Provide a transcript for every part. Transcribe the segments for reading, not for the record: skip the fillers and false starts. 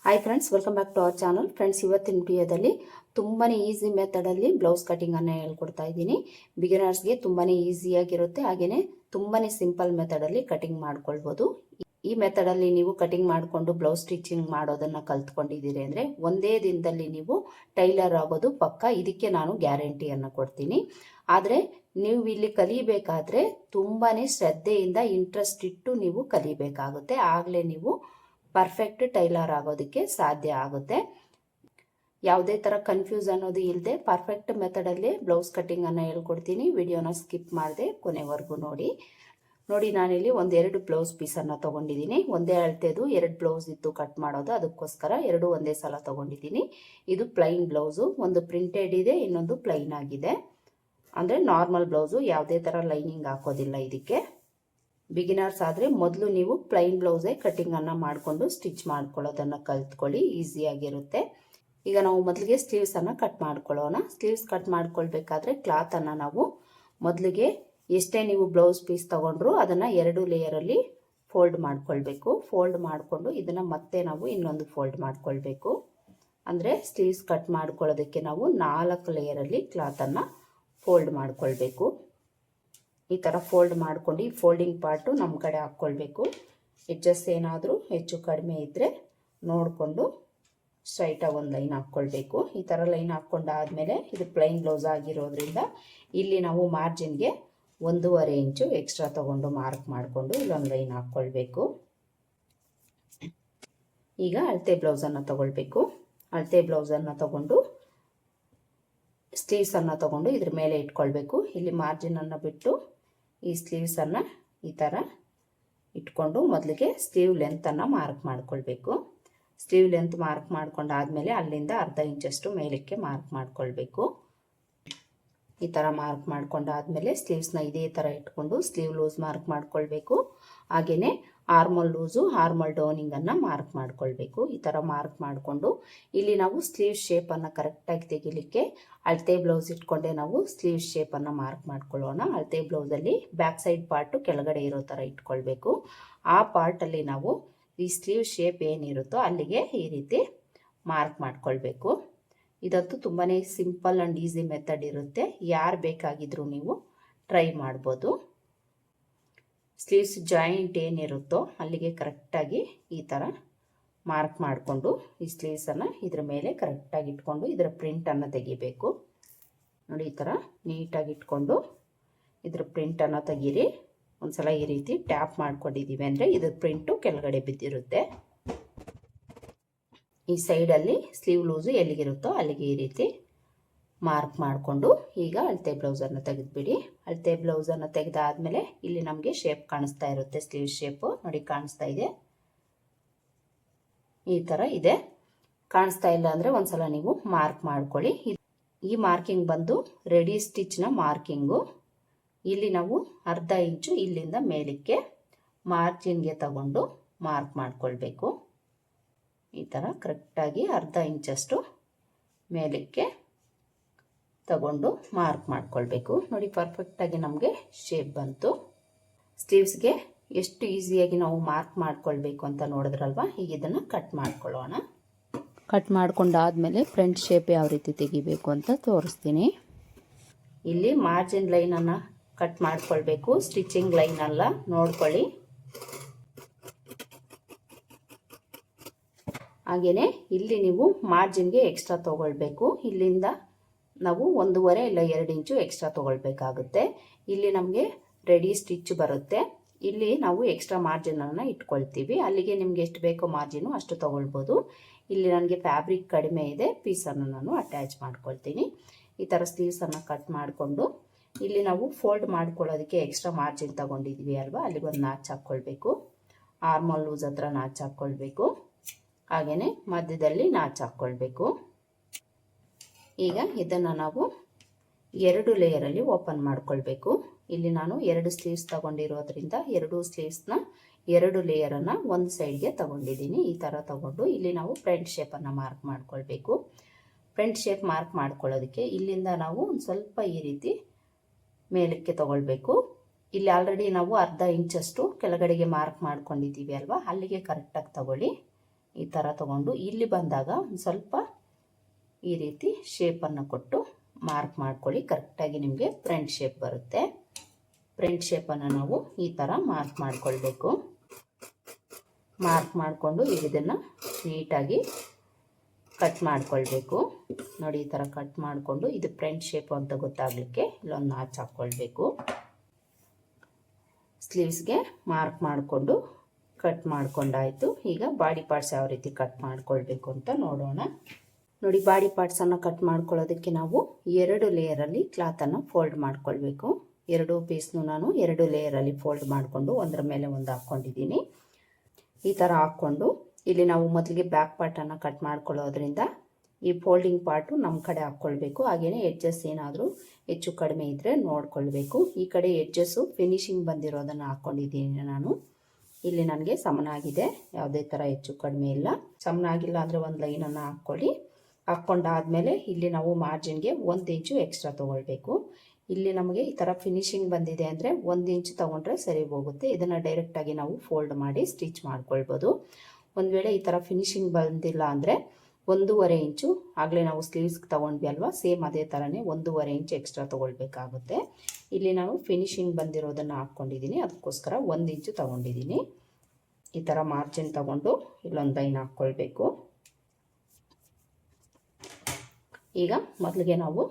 Hi friends, welcome back to our channel. Friends, ಇವತ್ತಿನ ವಿಡಿಯೋದಲ್ಲಿ ತುಂಬಾ ಈಸಿ ಮೆಥಡಲ್ಲಿ ಬ್ಲೌಸ್ ಕಟಿಂಗನ್ನು ಹೇಳ್ಕೊಡ್ತಾ ಇದ್ದೀನಿ. ಬಿಗಿನರ್ಸ್ಗೆ ತುಂಬಾ ಈಸಿಯಾಗಿರುತ್ತೆ, ಹಾಗೆಯೇ ತುಂಬಾ ಸಿಂಪಲ್ ಮೆಥಡಲ್ಲಿ ಕಟಿಂಗ್ ಮಾಡ್ಕೊಳ್ಬೋದು. ಈ ಮೆಥಡಲ್ಲಿ ನೀವು ಕಟಿಂಗ್ ಮಾಡಿಕೊಂಡು ಬ್ಲೌಸ್ ಸ್ಟಿಚಿಂಗ್ ಮಾಡೋದನ್ನು ಕಲ್ತ್ಕೊಂಡಿದ್ದೀರಿ ಅಂದರೆ ಒಂದೇ ದಿನದಲ್ಲಿ ನೀವು ಟೈಲರ್ ಆಗೋದು ಪಕ್ಕ. ಇದಕ್ಕೆ ನಾನು ಗ್ಯಾರಂಟಿಯನ್ನು ಕೊಡ್ತೀನಿ. ಆದರೆ ನೀವು ಇಲ್ಲಿ ಕಲಿಬೇಕಾದ್ರೆ ತುಂಬಾ ಶ್ರದ್ಧೆಯಿಂದ ಇಂಟ್ರೆಸ್ಟ್ ಇಟ್ಟು ನೀವು ಕಲಿಬೇಕಾಗುತ್ತೆ. ಆಗಲೇ ನೀವು ಪರ್ಫೆಕ್ಟ್ ಟೈಲರ್ ಆಗೋದಕ್ಕೆ ಸಾಧ್ಯ ಆಗುತ್ತೆ. ಯಾವುದೇ ಥರ ಕನ್ಫ್ಯೂಸ್ ಅನ್ನೋದು ಇಲ್ಲದೆ ಪರ್ಫೆಕ್ಟ್ ಮೆಥಡಲ್ಲಿ ಬ್ಲೌಸ್ ಕಟಿಂಗನ್ನು ಹೇಳ್ಕೊಡ್ತೀನಿ. ವಿಡಿಯೋನ ಸ್ಕಿಪ್ ಮಾಡದೆ ಕೊನೆವರೆಗೂ ನೋಡಿ. ನಾನಿಲ್ಲಿ ಒಂದೆರಡು ಬ್ಲೌಸ್ ಪೀಸನ್ನು ತೊಗೊಂಡಿದ್ದೀನಿ. ಒಂದೇ ಅಳತೆದು ಎರಡು ಬ್ಲೌಸ್ ಇತ್ತು ಕಟ್ ಮಾಡೋದು, ಅದಕ್ಕೋಸ್ಕರ ಎರಡು ಒಂದೇ ಸಲ ತೊಗೊಂಡಿದ್ದೀನಿ. ಇದು ಪ್ಲೈನ್ ಬ್ಲೌಸು, ಒಂದು ಪ್ರಿಂಟೆಡ್ ಇದೆ, ಇನ್ನೊಂದು ಪ್ಲೈನ್ ಆಗಿದೆ. ಅಂದರೆ ನಾರ್ಮಲ್ ಬ್ಲೌಸು, ಯಾವುದೇ ಥರ ಲೈನಿಂಗ್ ಹಾಕೋದಿಲ್ಲ ಇದಕ್ಕೆ. ಬಿಗಿನರ್ಸ್ ಆದರೆ ಮೊದಲು ನೀವು ಪ್ಲೈನ್ ಬ್ಲೌಸೇ ಕಟಿಂಗನ್ನು ಮಾಡಿಕೊಂಡು ಸ್ಟಿಚ್ ಮಾಡ್ಕೊಳ್ಳೋದನ್ನು ಕಲ್ತ್ಕೊಳ್ಳಿ, ಈಸಿಯಾಗಿರುತ್ತೆ. ಈಗ ನಾವು ಮೊದಲಿಗೆ ಸ್ಲೀವ್ಸನ್ನು ಕಟ್ ಮಾಡ್ಕೊಳ್ಳೋಣ. ಸ್ಲೀವ್ಸ್ ಕಟ್ ಮಾಡ್ಕೊಳ್ಬೇಕಾದ್ರೆ ಕ್ಲಾತನ್ನು ನಾವು ಮೊದಲಿಗೆ ಎಷ್ಟೇ ನೀವು ಬ್ಲೌಸ್ ಪೀಸ್ ತೊಗೊಂಡ್ರು ಅದನ್ನು ಎರಡು ಲೇಯರಲ್ಲಿ ಫೋಲ್ಡ್ ಮಾಡ್ಕೊಳ್ಬೇಕು. ಫೋಲ್ಡ್ ಮಾಡಿಕೊಂಡು ಇದನ್ನು ಮತ್ತೆ ನಾವು ಇನ್ನೊಂದು ಫೋಲ್ಡ್ ಮಾಡ್ಕೊಳ್ಬೇಕು. ಅಂದರೆ ಸ್ಲೀವ್ಸ್ ಕಟ್ ಮಾಡ್ಕೊಳ್ಳೋದಕ್ಕೆ ನಾವು 4 ಲೇಯರಲ್ಲಿ ಕ್ಲಾತನ್ನು ಫೋಲ್ಡ್ ಮಾಡ್ಕೊಳ್ಬೇಕು. ಈ ಥರ ಫೋಲ್ಡ್ ಮಾಡ್ಕೊಂಡು ಈ ಫೋಲ್ಡಿಂಗ್ ಪಾರ್ಟು ನಮ್ಮ ಕಡೆ ಹಾಕ್ಕೊಳ್ಬೇಕು. ಎಡ್ಜಸ್ ಏನಾದರೂ ಹೆಚ್ಚು ಕಡಿಮೆ ಇದ್ದರೆ ನೋಡಿಕೊಂಡು ಸ್ಟ್ರೈಟಾಗಿ ಒಂದು ಲೈನ್ ಹಾಕ್ಕೊಳ್ಬೇಕು. ಈ ಥರ ಲೈನ್ ಹಾಕ್ಕೊಂಡಾದಮೇಲೆ ಇದು ಪ್ಲೈನ್ ಬ್ಲೌಸ್ ಆಗಿರೋದ್ರಿಂದ ಇಲ್ಲಿ ನಾವು ಮಾರ್ಜಿನ್ಗೆ 1.5 ಇಂಚು ಎಕ್ಸ್ಟ್ರಾ ತೊಗೊಂಡು ಮಾರ್ಕ್ ಮಾಡಿಕೊಂಡು ಇಲ್ಲೊಂದು ಲೈನ್ ಹಾಕ್ಕೊಳ್ಬೇಕು. ಈಗ ಅಳತೆ ಬ್ಲೌಸನ್ನು ತೊಗೊಳ್ಬೇಕು. ಅಳತೆ ಬ್ಲೌಸನ್ನು ತೊಗೊಂಡು ಸ್ಲೀವ್ಸನ್ನು ತೊಗೊಂಡು ಇದ್ರ ಮೇಲೆ ಇಟ್ಕೊಳ್ಬೇಕು. ಇಲ್ಲಿ ಮಾರ್ಜಿನನ್ನು ಬಿಟ್ಟು ಈ ಸ್ಲೀವ್ಸನ್ನು ಈ ಥರ ಇಟ್ಕೊಂಡು ಮೊದಲಿಗೆ ಸ್ಲೀವ್ ಲೆಂತನ್ನು ಮಾರ್ಕ್ ಮಾಡ್ಕೊಳ್ಬೇಕು. ಸ್ಲೀವ್ ಲೆಂತ್ ಮಾರ್ಕ್ ಮಾಡ್ಕೊಂಡಾದಮೇಲೆ ಅಲ್ಲಿಂದ ಅರ್ಧ ಇಂಚಷ್ಟು ಮೇಲಕ್ಕೆ ಮಾರ್ಕ್ ಮಾಡ್ಕೊಳ್ಬೇಕು. ಈ ಥರ ಮಾರ್ಕ್ ಮಾಡ್ಕೊಂಡಾದಮೇಲೆ ಸ್ಲೀವ್ಸ್ನ ಇದೇ ಥರ ಇಟ್ಕೊಂಡು ಸ್ಲೀವ್ ಲೂಸ್ ಮಾರ್ಕ್ ಮಾಡ್ಕೊಳ್ಬೇಕು. ಹಾಗೆಯೇ ಆರ್ಮಲ್ ಲೂಸು, ಆರ್ಮಲ್ ಡೌನಿಂಗನ್ನು ಮಾರ್ಕ್ ಮಾಡ್ಕೊಳ್ಬೇಕು. ಈ ಥರ ಮಾರ್ಕ್ ಮಾಡಿಕೊಂಡು ಇಲ್ಲಿ ನಾವು ಸ್ಲೀವ್ ಶೇಪನ್ನು ಕರೆಕ್ಟಾಗಿ ತೆಗಿಲಿಕ್ಕೆ ಅಳತೆ ಬ್ಲೌಸ್ ಇಟ್ಕೊಂಡೆ ನಾವು ಸ್ಲೀವ್ ಶೇಪನ್ನು ಮಾರ್ಕ್ ಮಾಡ್ಕೊಳ್ಳೋಣ. ಅಳತೆ ಬ್ಲೌಸಲ್ಲಿ ಬ್ಯಾಕ್ ಸೈಡ್ ಪಾರ್ಟು ಕೆಳಗಡೆ ಇರೋ ಥರ ಇಟ್ಕೊಳ್ಬೇಕು. ಆ ಪಾರ್ಟಲ್ಲಿ ನಾವು ಈ ಸ್ಲೀವ್ ಶೇಪ್ ಏನಿರುತ್ತೋ ಅಲ್ಲಿಗೆ ಈ ರೀತಿ ಮಾರ್ಕ್ ಮಾಡ್ಕೊಳ್ಬೇಕು. ಇದಂತೂ ತುಂಬಾ ಸಿಂಪಲ್ ಆ್ಯಂಡ್ ಈಸಿ ಮೆಥಡ್ ಇರುತ್ತೆ. ಯಾರು ಬೇಕಾಗಿದ್ರೂ ನೀವು ಟ್ರೈ ಮಾಡ್ಬೋದು. ಸ್ಲೀವ್ಸ್ ಜಾಯಿಂಟ್ ಏನಿರುತ್ತೋ ಅಲ್ಲಿಗೆ ಕರೆಕ್ಟಾಗಿ ಈ ಥರ ಮಾರ್ಕ್ ಮಾಡಿಕೊಂಡು ಈ ಸ್ಲೀವ್ಸನ್ನು ಇದ್ರ ಮೇಲೆ ಕರೆಕ್ಟಾಗಿ ಇಟ್ಕೊಂಡು ಇದರ ಪ್ರಿಂಟನ್ನು ತೆಗಿಬೇಕು. ನೋಡಿ, ಈ ಥರ ನೀಟಾಗಿ ಇಟ್ಕೊಂಡು ಇದ್ರ ಪ್ರಿಂಟನ್ನು ತೆಗೀರಿ. ಒಂದ್ಸಲ ಈ ರೀತಿ ಟ್ಯಾಪ್ ಮಾಡ್ಕೊಂಡಿದ್ದೀವಿ ಅಂದರೆ ಇದ್ರ ಪ್ರಿಂಟು ಕೆಳಗಡೆ ಬಿದ್ದಿರುತ್ತೆ. ಈ ಸೈಡಲ್ಲಿ ಸ್ಲೀವ್ ಲೂಸು ಎಲ್ಲಿಗಿರುತ್ತೋ ಅಲ್ಲಿಗೆ ಈ ರೀತಿ ಮಾರ್ಕ್ ಮಾಡಿಕೊಂಡು ಈಗ ಅಳತೆ ಬ್ಲೌಸನ್ನು ತೆಗೆದುಬಿಡಿ. ಅಳತೆ ಬ್ಲೌಸನ್ನು ತೆಗೆದಾದ್ಮೇಲೆ ಇಲ್ಲಿ ನಮಗೆ ಶೇಪ್ ಕಾಣಿಸ್ತಾ ಇರುತ್ತೆ, ಸ್ಲೀವ್ ಶೇಪು ನೋಡಿ ಕಾಣಿಸ್ತಾ ಇದೆ. ಈ ಥರ ಇದೆ. ಕಾಣಿಸ್ತಾ ಇಲ್ಲ ಅಂದರೆ ಒಂದ್ಸಲ ನೀವು ಮಾರ್ಕ್ ಮಾಡ್ಕೊಳ್ಳಿ. ಈ ಮಾರ್ಕಿಂಗ್ ಬಂದು ರೆಡಿ ಸ್ಟಿಚ್ನ ಮಾರ್ಕಿಂಗು. ಇಲ್ಲಿ ನಾವು ಅರ್ಧ ಇಂಚು ಇಲ್ಲಿಂದ ಮೇಲಕ್ಕೆ ಮಾರ್ಜಿನ್ಗೆ ತಗೊಂಡು ಮಾರ್ಕ್ ಮಾಡ್ಕೊಳ್ಬೇಕು. ಈ ಥರ ಕರೆಕ್ಟಾಗಿ ಅರ್ಧ ಇಂಚಷ್ಟು ಮೇಲಕ್ಕೆ ತಗೊಂಡು ಮಾರ್ಕ್ ಮಾಡ್ಕೊಳ್ಬೇಕು. ನೋಡಿ, ಪರ್ಫೆಕ್ಟಾಗಿ ನಮಗೆ ಶೇಪ್ ಬಂತು. ಸ್ಲೀವ್ಸ್ಗೆ ಎಷ್ಟು ಈಸಿಯಾಗಿ ನಾವು ಮಾರ್ಕ್ ಮಾಡ್ಕೊಳ್ಬೇಕು ಅಂತ ನೋಡಿದ್ರಲ್ವ. ಈಗ ಇದನ್ನು ಕಟ್ ಮಾಡ್ಕೊಳ್ಳೋಣ. ಕಟ್ ಮಾಡ್ಕೊಂಡಾದ್ಮೇಲೆ ಫ್ರಂಟ್ ಶೇಪ್ ಯಾವ ರೀತಿ ತೆಗಿಬೇಕು ಅಂತ ತೋರಿಸ್ತೀನಿ. ಇಲ್ಲಿ ಮಾರ್ಜಿನ್ ಲೈನನ್ನು ಕಟ್ ಮಾಡ್ಕೊಳ್ಬೇಕು, ಸ್ಟಿಚಿಂಗ್ ಲೈನ್ ಅಲ್ಲ, ನೋಡ್ಕೊಳ್ಳಿ. ಹಾಗೆಯೇ ಇಲ್ಲಿ ನೀವು ಮಾರ್ಜಿನ್ಗೆ ಎಕ್ಸ್ಟ್ರಾ ತೊಗೊಳ್ಬೇಕು. ಇಲ್ಲಿಂದ ನಾವು 1.5 ಇಲ್ಲ 2 ಇಂಚು ಎಕ್ಸ್ಟ್ರಾ ತೊಗೊಳ್ಬೇಕಾಗುತ್ತೆ. ಇಲ್ಲಿ ನಮಗೆ ರೆಡಿ ಸ್ಟಿಚ್ ಬರುತ್ತೆ. ಇಲ್ಲಿ ನಾವು ಎಕ್ಸ್ಟ್ರಾ ಮಾರ್ಜಿನನ್ನು ಇಟ್ಕೊಳ್ತೀವಿ. ಅಲ್ಲಿಗೆ ನಿಮ್ಗೆ ಎಷ್ಟು ಬೇಕೋ ಮಾರ್ಜಿನು ಅಷ್ಟು ತೊಗೊಳ್ಬೋದು. ಇಲ್ಲಿ ನನಗೆ ಫ್ಯಾಬ್ರಿಕ್ ಕಡಿಮೆ ಇದೆ, ಪೀಸನ್ನು ನಾನು ಅಟ್ಯಾಚ್ ಮಾಡ್ಕೊಳ್ತೀನಿ. ಈ ಥರ ಸ್ಲೀವ್ಸನ್ನು ಕಟ್ ಮಾಡಿಕೊಂಡು ಇಲ್ಲಿ ನಾವು ಫೋಲ್ಡ್ ಮಾಡ್ಕೊಳ್ಳೋದಕ್ಕೆ ಎಕ್ಸ್ಟ್ರಾ ಮಾರ್ಜಿನ್ ತೊಗೊಂಡಿದ್ವಿ ಅಲ್ವಾ, ಅಲ್ಲಿಗೆ ಒಂದು ನಾಚ್ ಹಾಕ್ಕೊಳ್ಬೇಕು. ಆರ್ಮಲ್ ಲೂಸ್ ಹತ್ರ ನಾಚ್ ಹಾಕ್ಕೊಳ್ಬೇಕು. ಹಾಗೆಯೇ ಮಧ್ಯದಲ್ಲಿ ನಾಚ್ ಹಾಕ್ಕೊಳ್ಬೇಕು. ಈಗ ಇದನ್ನು ನಾವು 2 ಲೇಯರಲ್ಲಿ ಓಪನ್ ಮಾಡ್ಕೊಳ್ಬೇಕು. ಇಲ್ಲಿ ನಾನು 2 ಸ್ಲೀವ್ಸ್ ತಗೊಂಡಿರೋದ್ರಿಂದ 2 ಸ್ಲೀವ್ಸ್ನ 2 ಲೇಯರನ್ನು ಒಂದು ಸೈಡ್ಗೆ ತಗೊಂಡಿದ್ದೀನಿ. ಈ ಥರ ತಗೊಂಡು ಇಲ್ಲಿ ನಾವು ಫ್ರಂಟ್ ಶೇಪನ್ನು ಮಾರ್ಕ್ ಮಾಡ್ಕೊಳ್ಬೇಕು. ಫ್ರಂಟ್ ಶೇಪ್ ಮಾರ್ಕ್ ಮಾಡ್ಕೊಳ್ಳೋದಕ್ಕೆ ಇಲ್ಲಿಂದ ನಾವು ಒಂದು ಸ್ವಲ್ಪ ಈ ರೀತಿ ಮೇಲಕ್ಕೆ ತಗೊಳ್ಬೇಕು. ಇಲ್ಲಿ ಆಲ್ರೆಡಿ ನಾವು ಅರ್ಧ ಇಂಚಷ್ಟು ಕೆಳಗಡೆಗೆ ಮಾರ್ಕ್ ಮಾಡ್ಕೊಂಡಿದ್ದೀವಿ ಅಲ್ವಾ, ಅಲ್ಲಿಗೆ ಕರೆಕ್ಟಾಗಿ ತಗೊಳ್ಳಿ. ಈ ಥರ ತಗೊಂಡು ಇಲ್ಲಿ ಬಂದಾಗ ಒಂದು ಸ್ವಲ್ಪ ಈ ರೀತಿ ಶೇಪನ್ನು ಕೊಟ್ಟು ಮಾರ್ಕ್ ಮಾಡ್ಕೊಳ್ಳಿ. ಕರೆಕ್ಟಾಗಿ ನಿಮಗೆ ಫ್ರಂಟ್ ಶೇಪ್ ಬರುತ್ತೆ. ಫ್ರಂಟ್ ಶೇಪನ್ನು ನಾವು ಈ ಥರ ಮಾರ್ಕ್ ಮಾಡ್ಕೊಳ್ಬೇಕು. ಮಾರ್ಕ್ ಮಾಡಿಕೊಂಡು ಈಗ ಇದನ್ನು ನೀಟಾಗಿ ಕಟ್ ಮಾಡ್ಕೊಳ್ಬೇಕು. ನೋಡಿ ಈ ಥರ ಕಟ್ ಮಾಡಿಕೊಂಡು ಇದು ಫ್ರಂಟ್ ಶೇಪ್ ಅಂತ ಗೊತ್ತಾಗಲಿಕ್ಕೆ ಇಲ್ಲೊಂದು ನಾಚ್ ಹಾಕ್ಕೊಳ್ಬೇಕು. ಸ್ಲೀವ್ಸ್ಗೆ ಮಾರ್ಕ್ ಮಾಡಿಕೊಂಡು ಕಟ್ ಮಾಡ್ಕೊಂಡಾಯಿತು. ಈಗ ಬಾಡಿ ಪಾರ್ಟ್ಸ್ ಯಾವ ರೀತಿ ಕಟ್ ಮಾಡ್ಕೊಳ್ಬೇಕು ಅಂತ ನೋಡೋಣ. ನೋಡಿ ಬಾಡಿ ಪಾರ್ಟ್ಸನ್ನು ಕಟ್ ಮಾಡ್ಕೊಳ್ಳೋದಕ್ಕೆ ನಾವು 2 ಲೇಯರಲ್ಲಿ ಕ್ಲಾತನ್ನು ಫೋಲ್ಡ್ ಮಾಡ್ಕೊಳ್ಬೇಕು. 2 ಪೀಸ್ನು ನಾನು 2 ಲೇಯರಲ್ಲಿ ಫೋಲ್ಡ್ ಮಾಡಿಕೊಂಡು ಒಂದರ ಮೇಲೆ ಒಂದು ಹಾಕ್ಕೊಂಡಿದ್ದೀನಿ. ಈ ಥರ ಹಾಕ್ಕೊಂಡು ಇಲ್ಲಿ ನಾವು ಮೊದಲಿಗೆ ಬ್ಯಾಕ್ ಪಾರ್ಟನ್ನು ಕಟ್ ಮಾಡ್ಕೊಳ್ಳೋದ್ರಿಂದ ಈ ಫೋಲ್ಡಿಂಗ್ ಪಾರ್ಟು ನಮ್ಮ ಕಡೆ ಹಾಕ್ಕೊಳ್ಬೇಕು. ಹಾಗೆಯೇ ಎಡ್ಜಸ್ ಏನಾದರೂ ಹೆಚ್ಚು ಕಡಿಮೆ ಇದ್ದರೆ ನೋಡ್ಕೊಳ್ಬೇಕು. ಈ ಕಡೆ ಎಡ್ಜಸ್ಸು ಫಿನಿಶಿಂಗ್ ಬಂದಿರೋದನ್ನು ಹಾಕ್ಕೊಂಡಿದ್ದೀನಿ ನಾನು. ಇಲ್ಲಿ ನನಗೆ ಸಮನಾಗಿದೆ, ಯಾವುದೇ ಥರ ಹೆಚ್ಚು ಕಡಿಮೆ ಇಲ್ಲ. ಸಮನಾಗಿಲ್ಲ ಅಂದರೆ ಒಂದು ಲೈನನ್ನು ಹಾಕ್ಕೊಳ್ಳಿ. ಹಾಕ್ಕೊಂಡಾದಮೇಲೆ ಇಲ್ಲಿ ನಾವು ಮಾರ್ಜಿನ್ಗೆ 1 ಇಂಚು ಎಕ್ಸ್ಟ್ರಾ ತೊಗೊಳ್ಬೇಕು. ಇಲ್ಲಿ ನಮಗೆ ಈ ಥರ ಫಿನಿಶಿಂಗ್ ಬಂದಿದೆ ಅಂದರೆ 1 ಇಂಚು ತೊಗೊಂಡ್ರೆ ಸರಿ ಹೋಗುತ್ತೆ. ಇದನ್ನು ಡೈರೆಕ್ಟಾಗಿ ನಾವು ಫೋಲ್ಡ್ ಮಾಡಿ ಸ್ಟಿಚ್ ಮಾಡ್ಕೊಳ್ಬೋದು. ಒಂದು ವೇಳೆ ಈ ಥರ ಫಿನಿಶಿಂಗ್ ಬಂದಿಲ್ಲ ಅಂದರೆ 1.5 ಇಂಚು ಆಗಲೇ ನಾವು ಸ್ಲೀವ್ಸ್ಗೆ ತೊಗೊಂಡ್ವಿ ಅಲ್ವಾ, ಸೇಮ್ ಅದೇ ಥರನೇ 1.5 ಇಂಚು ಎಕ್ಸ್ಟ್ರಾ ತೊಗೊಳ್ಬೇಕಾಗುತ್ತೆ. ಇಲ್ಲಿ ನಾನು ಫಿನಿಶಿಂಗ್ ಬಂದಿರೋದನ್ನು ಹಾಕ್ಕೊಂಡಿದ್ದೀನಿ, ಅದಕ್ಕೋಸ್ಕರ 1 ಇಂಚು ತೊಗೊಂಡಿದ್ದೀನಿ. ಈ ಥರ ಮಾರ್ಜಿನ್ ತೊಗೊಂಡು ಇಲ್ಲೊಂದು ಲೈನ್ ಹಾಕ್ಕೊಳ್ಬೇಕು. ಈಗ ಮೊದಲಿಗೆ ನಾವು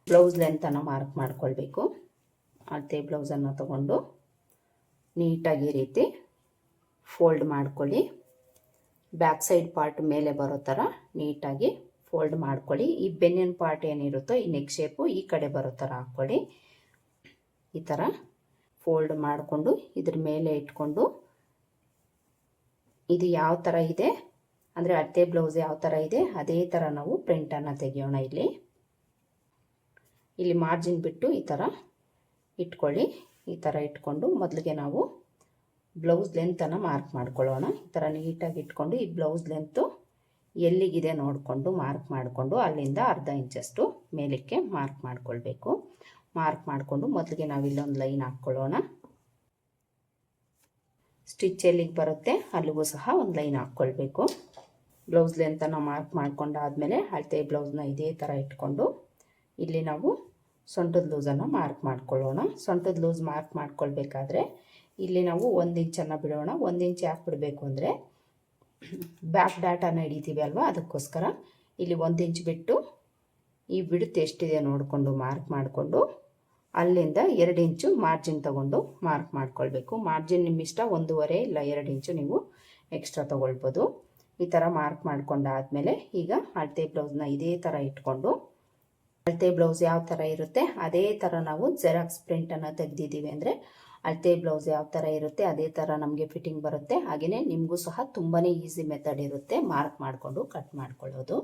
ಬ್ಲೌಸ್ ಲೆಂತನ್ನು ಮಾರ್ಕ್ ಮಾಡ್ಕೊಳ್ಬೇಕು. ಅಳತೆ ಬ್ಲೌಸನ್ನು ತಗೊಂಡು ನೀಟಾಗಿ ಈ ರೀತಿ ಫೋಲ್ಡ್ ಮಾಡ್ಕೊಳ್ಳಿ. ಬ್ಯಾಕ್ ಸೈಡ್ ಪಾರ್ಟ್ ಮೇಲೆ ಬರೋ ಥರ ನೀಟಾಗಿ ಫೋಲ್ಡ್ ಮಾಡ್ಕೊಳ್ಳಿ. ಈ ಬೆನ್ನಿನ ಪಾರ್ಟ್ ಏನಿರುತ್ತೋ ಈ ನೆಕ್ ಶೇಪು ಈ ಕಡೆ ಬರೋ ಥರ ಹಾಕ್ಕೊಳ್ಳಿ. ಈ ಥರ ಫೋಲ್ಡ್ ಮಾಡಿಕೊಂಡು ಇದ್ರ ಮೇಲೆ ಇಟ್ಕೊಂಡು ಇದು ಯಾವ ಥರ ಇದೆ ಅಂದರೆ ಅಳತೆ ಬ್ಲೌಸ್ ಯಾವ ಥರ ಇದೆ ಅದೇ ಥರ ನಾವು ಪ್ರಿಂಟನ್ನು ತೆಗೆಯೋಣ. ಇಲ್ಲಿ ಮಾರ್ಜಿನ್ ಬಿಟ್ಟು ಈ ಥರ ಇಟ್ಕೊಳ್ಳಿ. ಈ ಥರ ಇಟ್ಕೊಂಡು ಮೊದಲಿಗೆ ನಾವು ಬ್ಲೌಸ್ ಲೆಂತನ್ನು ಮಾರ್ಕ್ ಮಾಡ್ಕೊಳ್ಳೋಣ. ಈ ಥರ ನೀಟಾಗಿ ಇಟ್ಕೊಂಡು ಈ ಬ್ಲೌಸ್ ಲೆಂತು ಎಲ್ಲಿಗಿದೆ ನೋಡಿಕೊಂಡು ಮಾರ್ಕ್ ಮಾಡಿಕೊಂಡು ಅಲ್ಲಿಂದ ಅರ್ಧ ಇಂಚಷ್ಟು ಮೇಲಕ್ಕೆ ಮಾರ್ಕ್ ಮಾಡ್ಕೊಳ್ಬೇಕು. ಮಾರ್ಕ್ ಮಾಡಿಕೊಂಡು ಮೊದಲಿಗೆ ನಾವು ಇಲ್ಲೊಂದು ಲೈನ್ ಹಾಕ್ಕೊಳ್ಳೋಣ. ಸ್ಟಿಚ್ ಎಲ್ಲಿಗೆ ಬರುತ್ತೆ ಅಲ್ಲಿಗೂ ಸಹ ಒಂದು ಲೈನ್ ಹಾಕ್ಕೊಳ್ಬೇಕು. ಬ್ಲೌಸ್ ಲೆಂತನ್ನು ಮಾರ್ಕ್ ಮಾಡ್ಕೊಂಡಾದಮೇಲೆ ಅಳತೆ ಬ್ಲೌಸ್ನ ಇದೇ ಥರ ಇಟ್ಕೊಂಡು ಇಲ್ಲಿ ನಾವು ಸೊಂಟದ ಲೂಸನ್ನು ಮಾರ್ಕ್ ಮಾಡ್ಕೊಳ್ಳೋಣ. ಸೊಂಟದ ಲೂಸ್ ಮಾರ್ಕ್ ಮಾಡ್ಕೊಳ್ಬೇಕಾದ್ರೆ ಇಲ್ಲಿ ನಾವು 1 ಇಂಚನ್ನು ಬಿಡೋಣ. 1 ಇಂಚ್ ಯಾಕೆ ಬಿಡಬೇಕು ಅಂದರೆ ಬ್ಯಾಕ್ ಡಾಟನ್ನು ಹಿಡಿತೀವಿ ಅಲ್ವಾ, ಅದಕ್ಕೋಸ್ಕರ ಇಲ್ಲಿ 1 ಇಂಚ್ ಬಿಟ್ಟು ಈ ಬಿಡುತ್ತು ಎಷ್ಟಿದೆ ನೋಡಿಕೊಂಡು ಮಾರ್ಕ್ ಮಾಡಿಕೊಂಡು ಅಲ್ಲಿಂದ 2 ಇಂಚು ಮಾರ್ಜಿನ್ ತೊಗೊಂಡು ಮಾರ್ಕ್ ಮಾಡ್ಕೊಳ್ಬೇಕು. ಮಾರ್ಜಿನ್ ನಿಮ್ಮ ಇಷ್ಟ, 1.5 ಇಲ್ಲ 2 ಇಂಚು ನೀವು ಎಕ್ಸ್ಟ್ರಾ ತೊಗೊಳ್ಬೋದು. ಈ ಥರ ಮಾರ್ಕ್ ಮಾಡ್ಕೊಂಡಾದಮೇಲೆ ಈಗ ಅಳತೆ ಬ್ಲೌಸ್ನ ಇದೇ ಥರ ಇಟ್ಕೊಂಡು ಅಳತೆ ಬ್ಲೌಸ್ ಯಾವ ಥರ ಇರುತ್ತೆ ಅದೇ ಥರ ನಾವು ಜೆರಾಕ್ಸ್ ಪ್ರಿಂಟನ್ನು ತೆಗೆದಿದ್ದೀವಿ ಅಂದರೆ ಅಳತೆ ಬ್ಲೌಸ್ ಯಾವ ಥರ ಇರುತ್ತೆ ಅದೇ ಥರ ನಮಗೆ ಫಿಟ್ಟಿಂಗ್ ಬರುತ್ತೆ. ಹಾಗೆಯೇ ನಿಮಗೂ ಸಹ ತುಂಬಾ ಈಸಿ ಮೆಥಡ್ ಇರುತ್ತೆ ಮಾರ್ಕ್ ಮಾಡಿಕೊಂಡು ಕಟ್ ಮಾಡ್ಕೊಳ್ಳೋದು.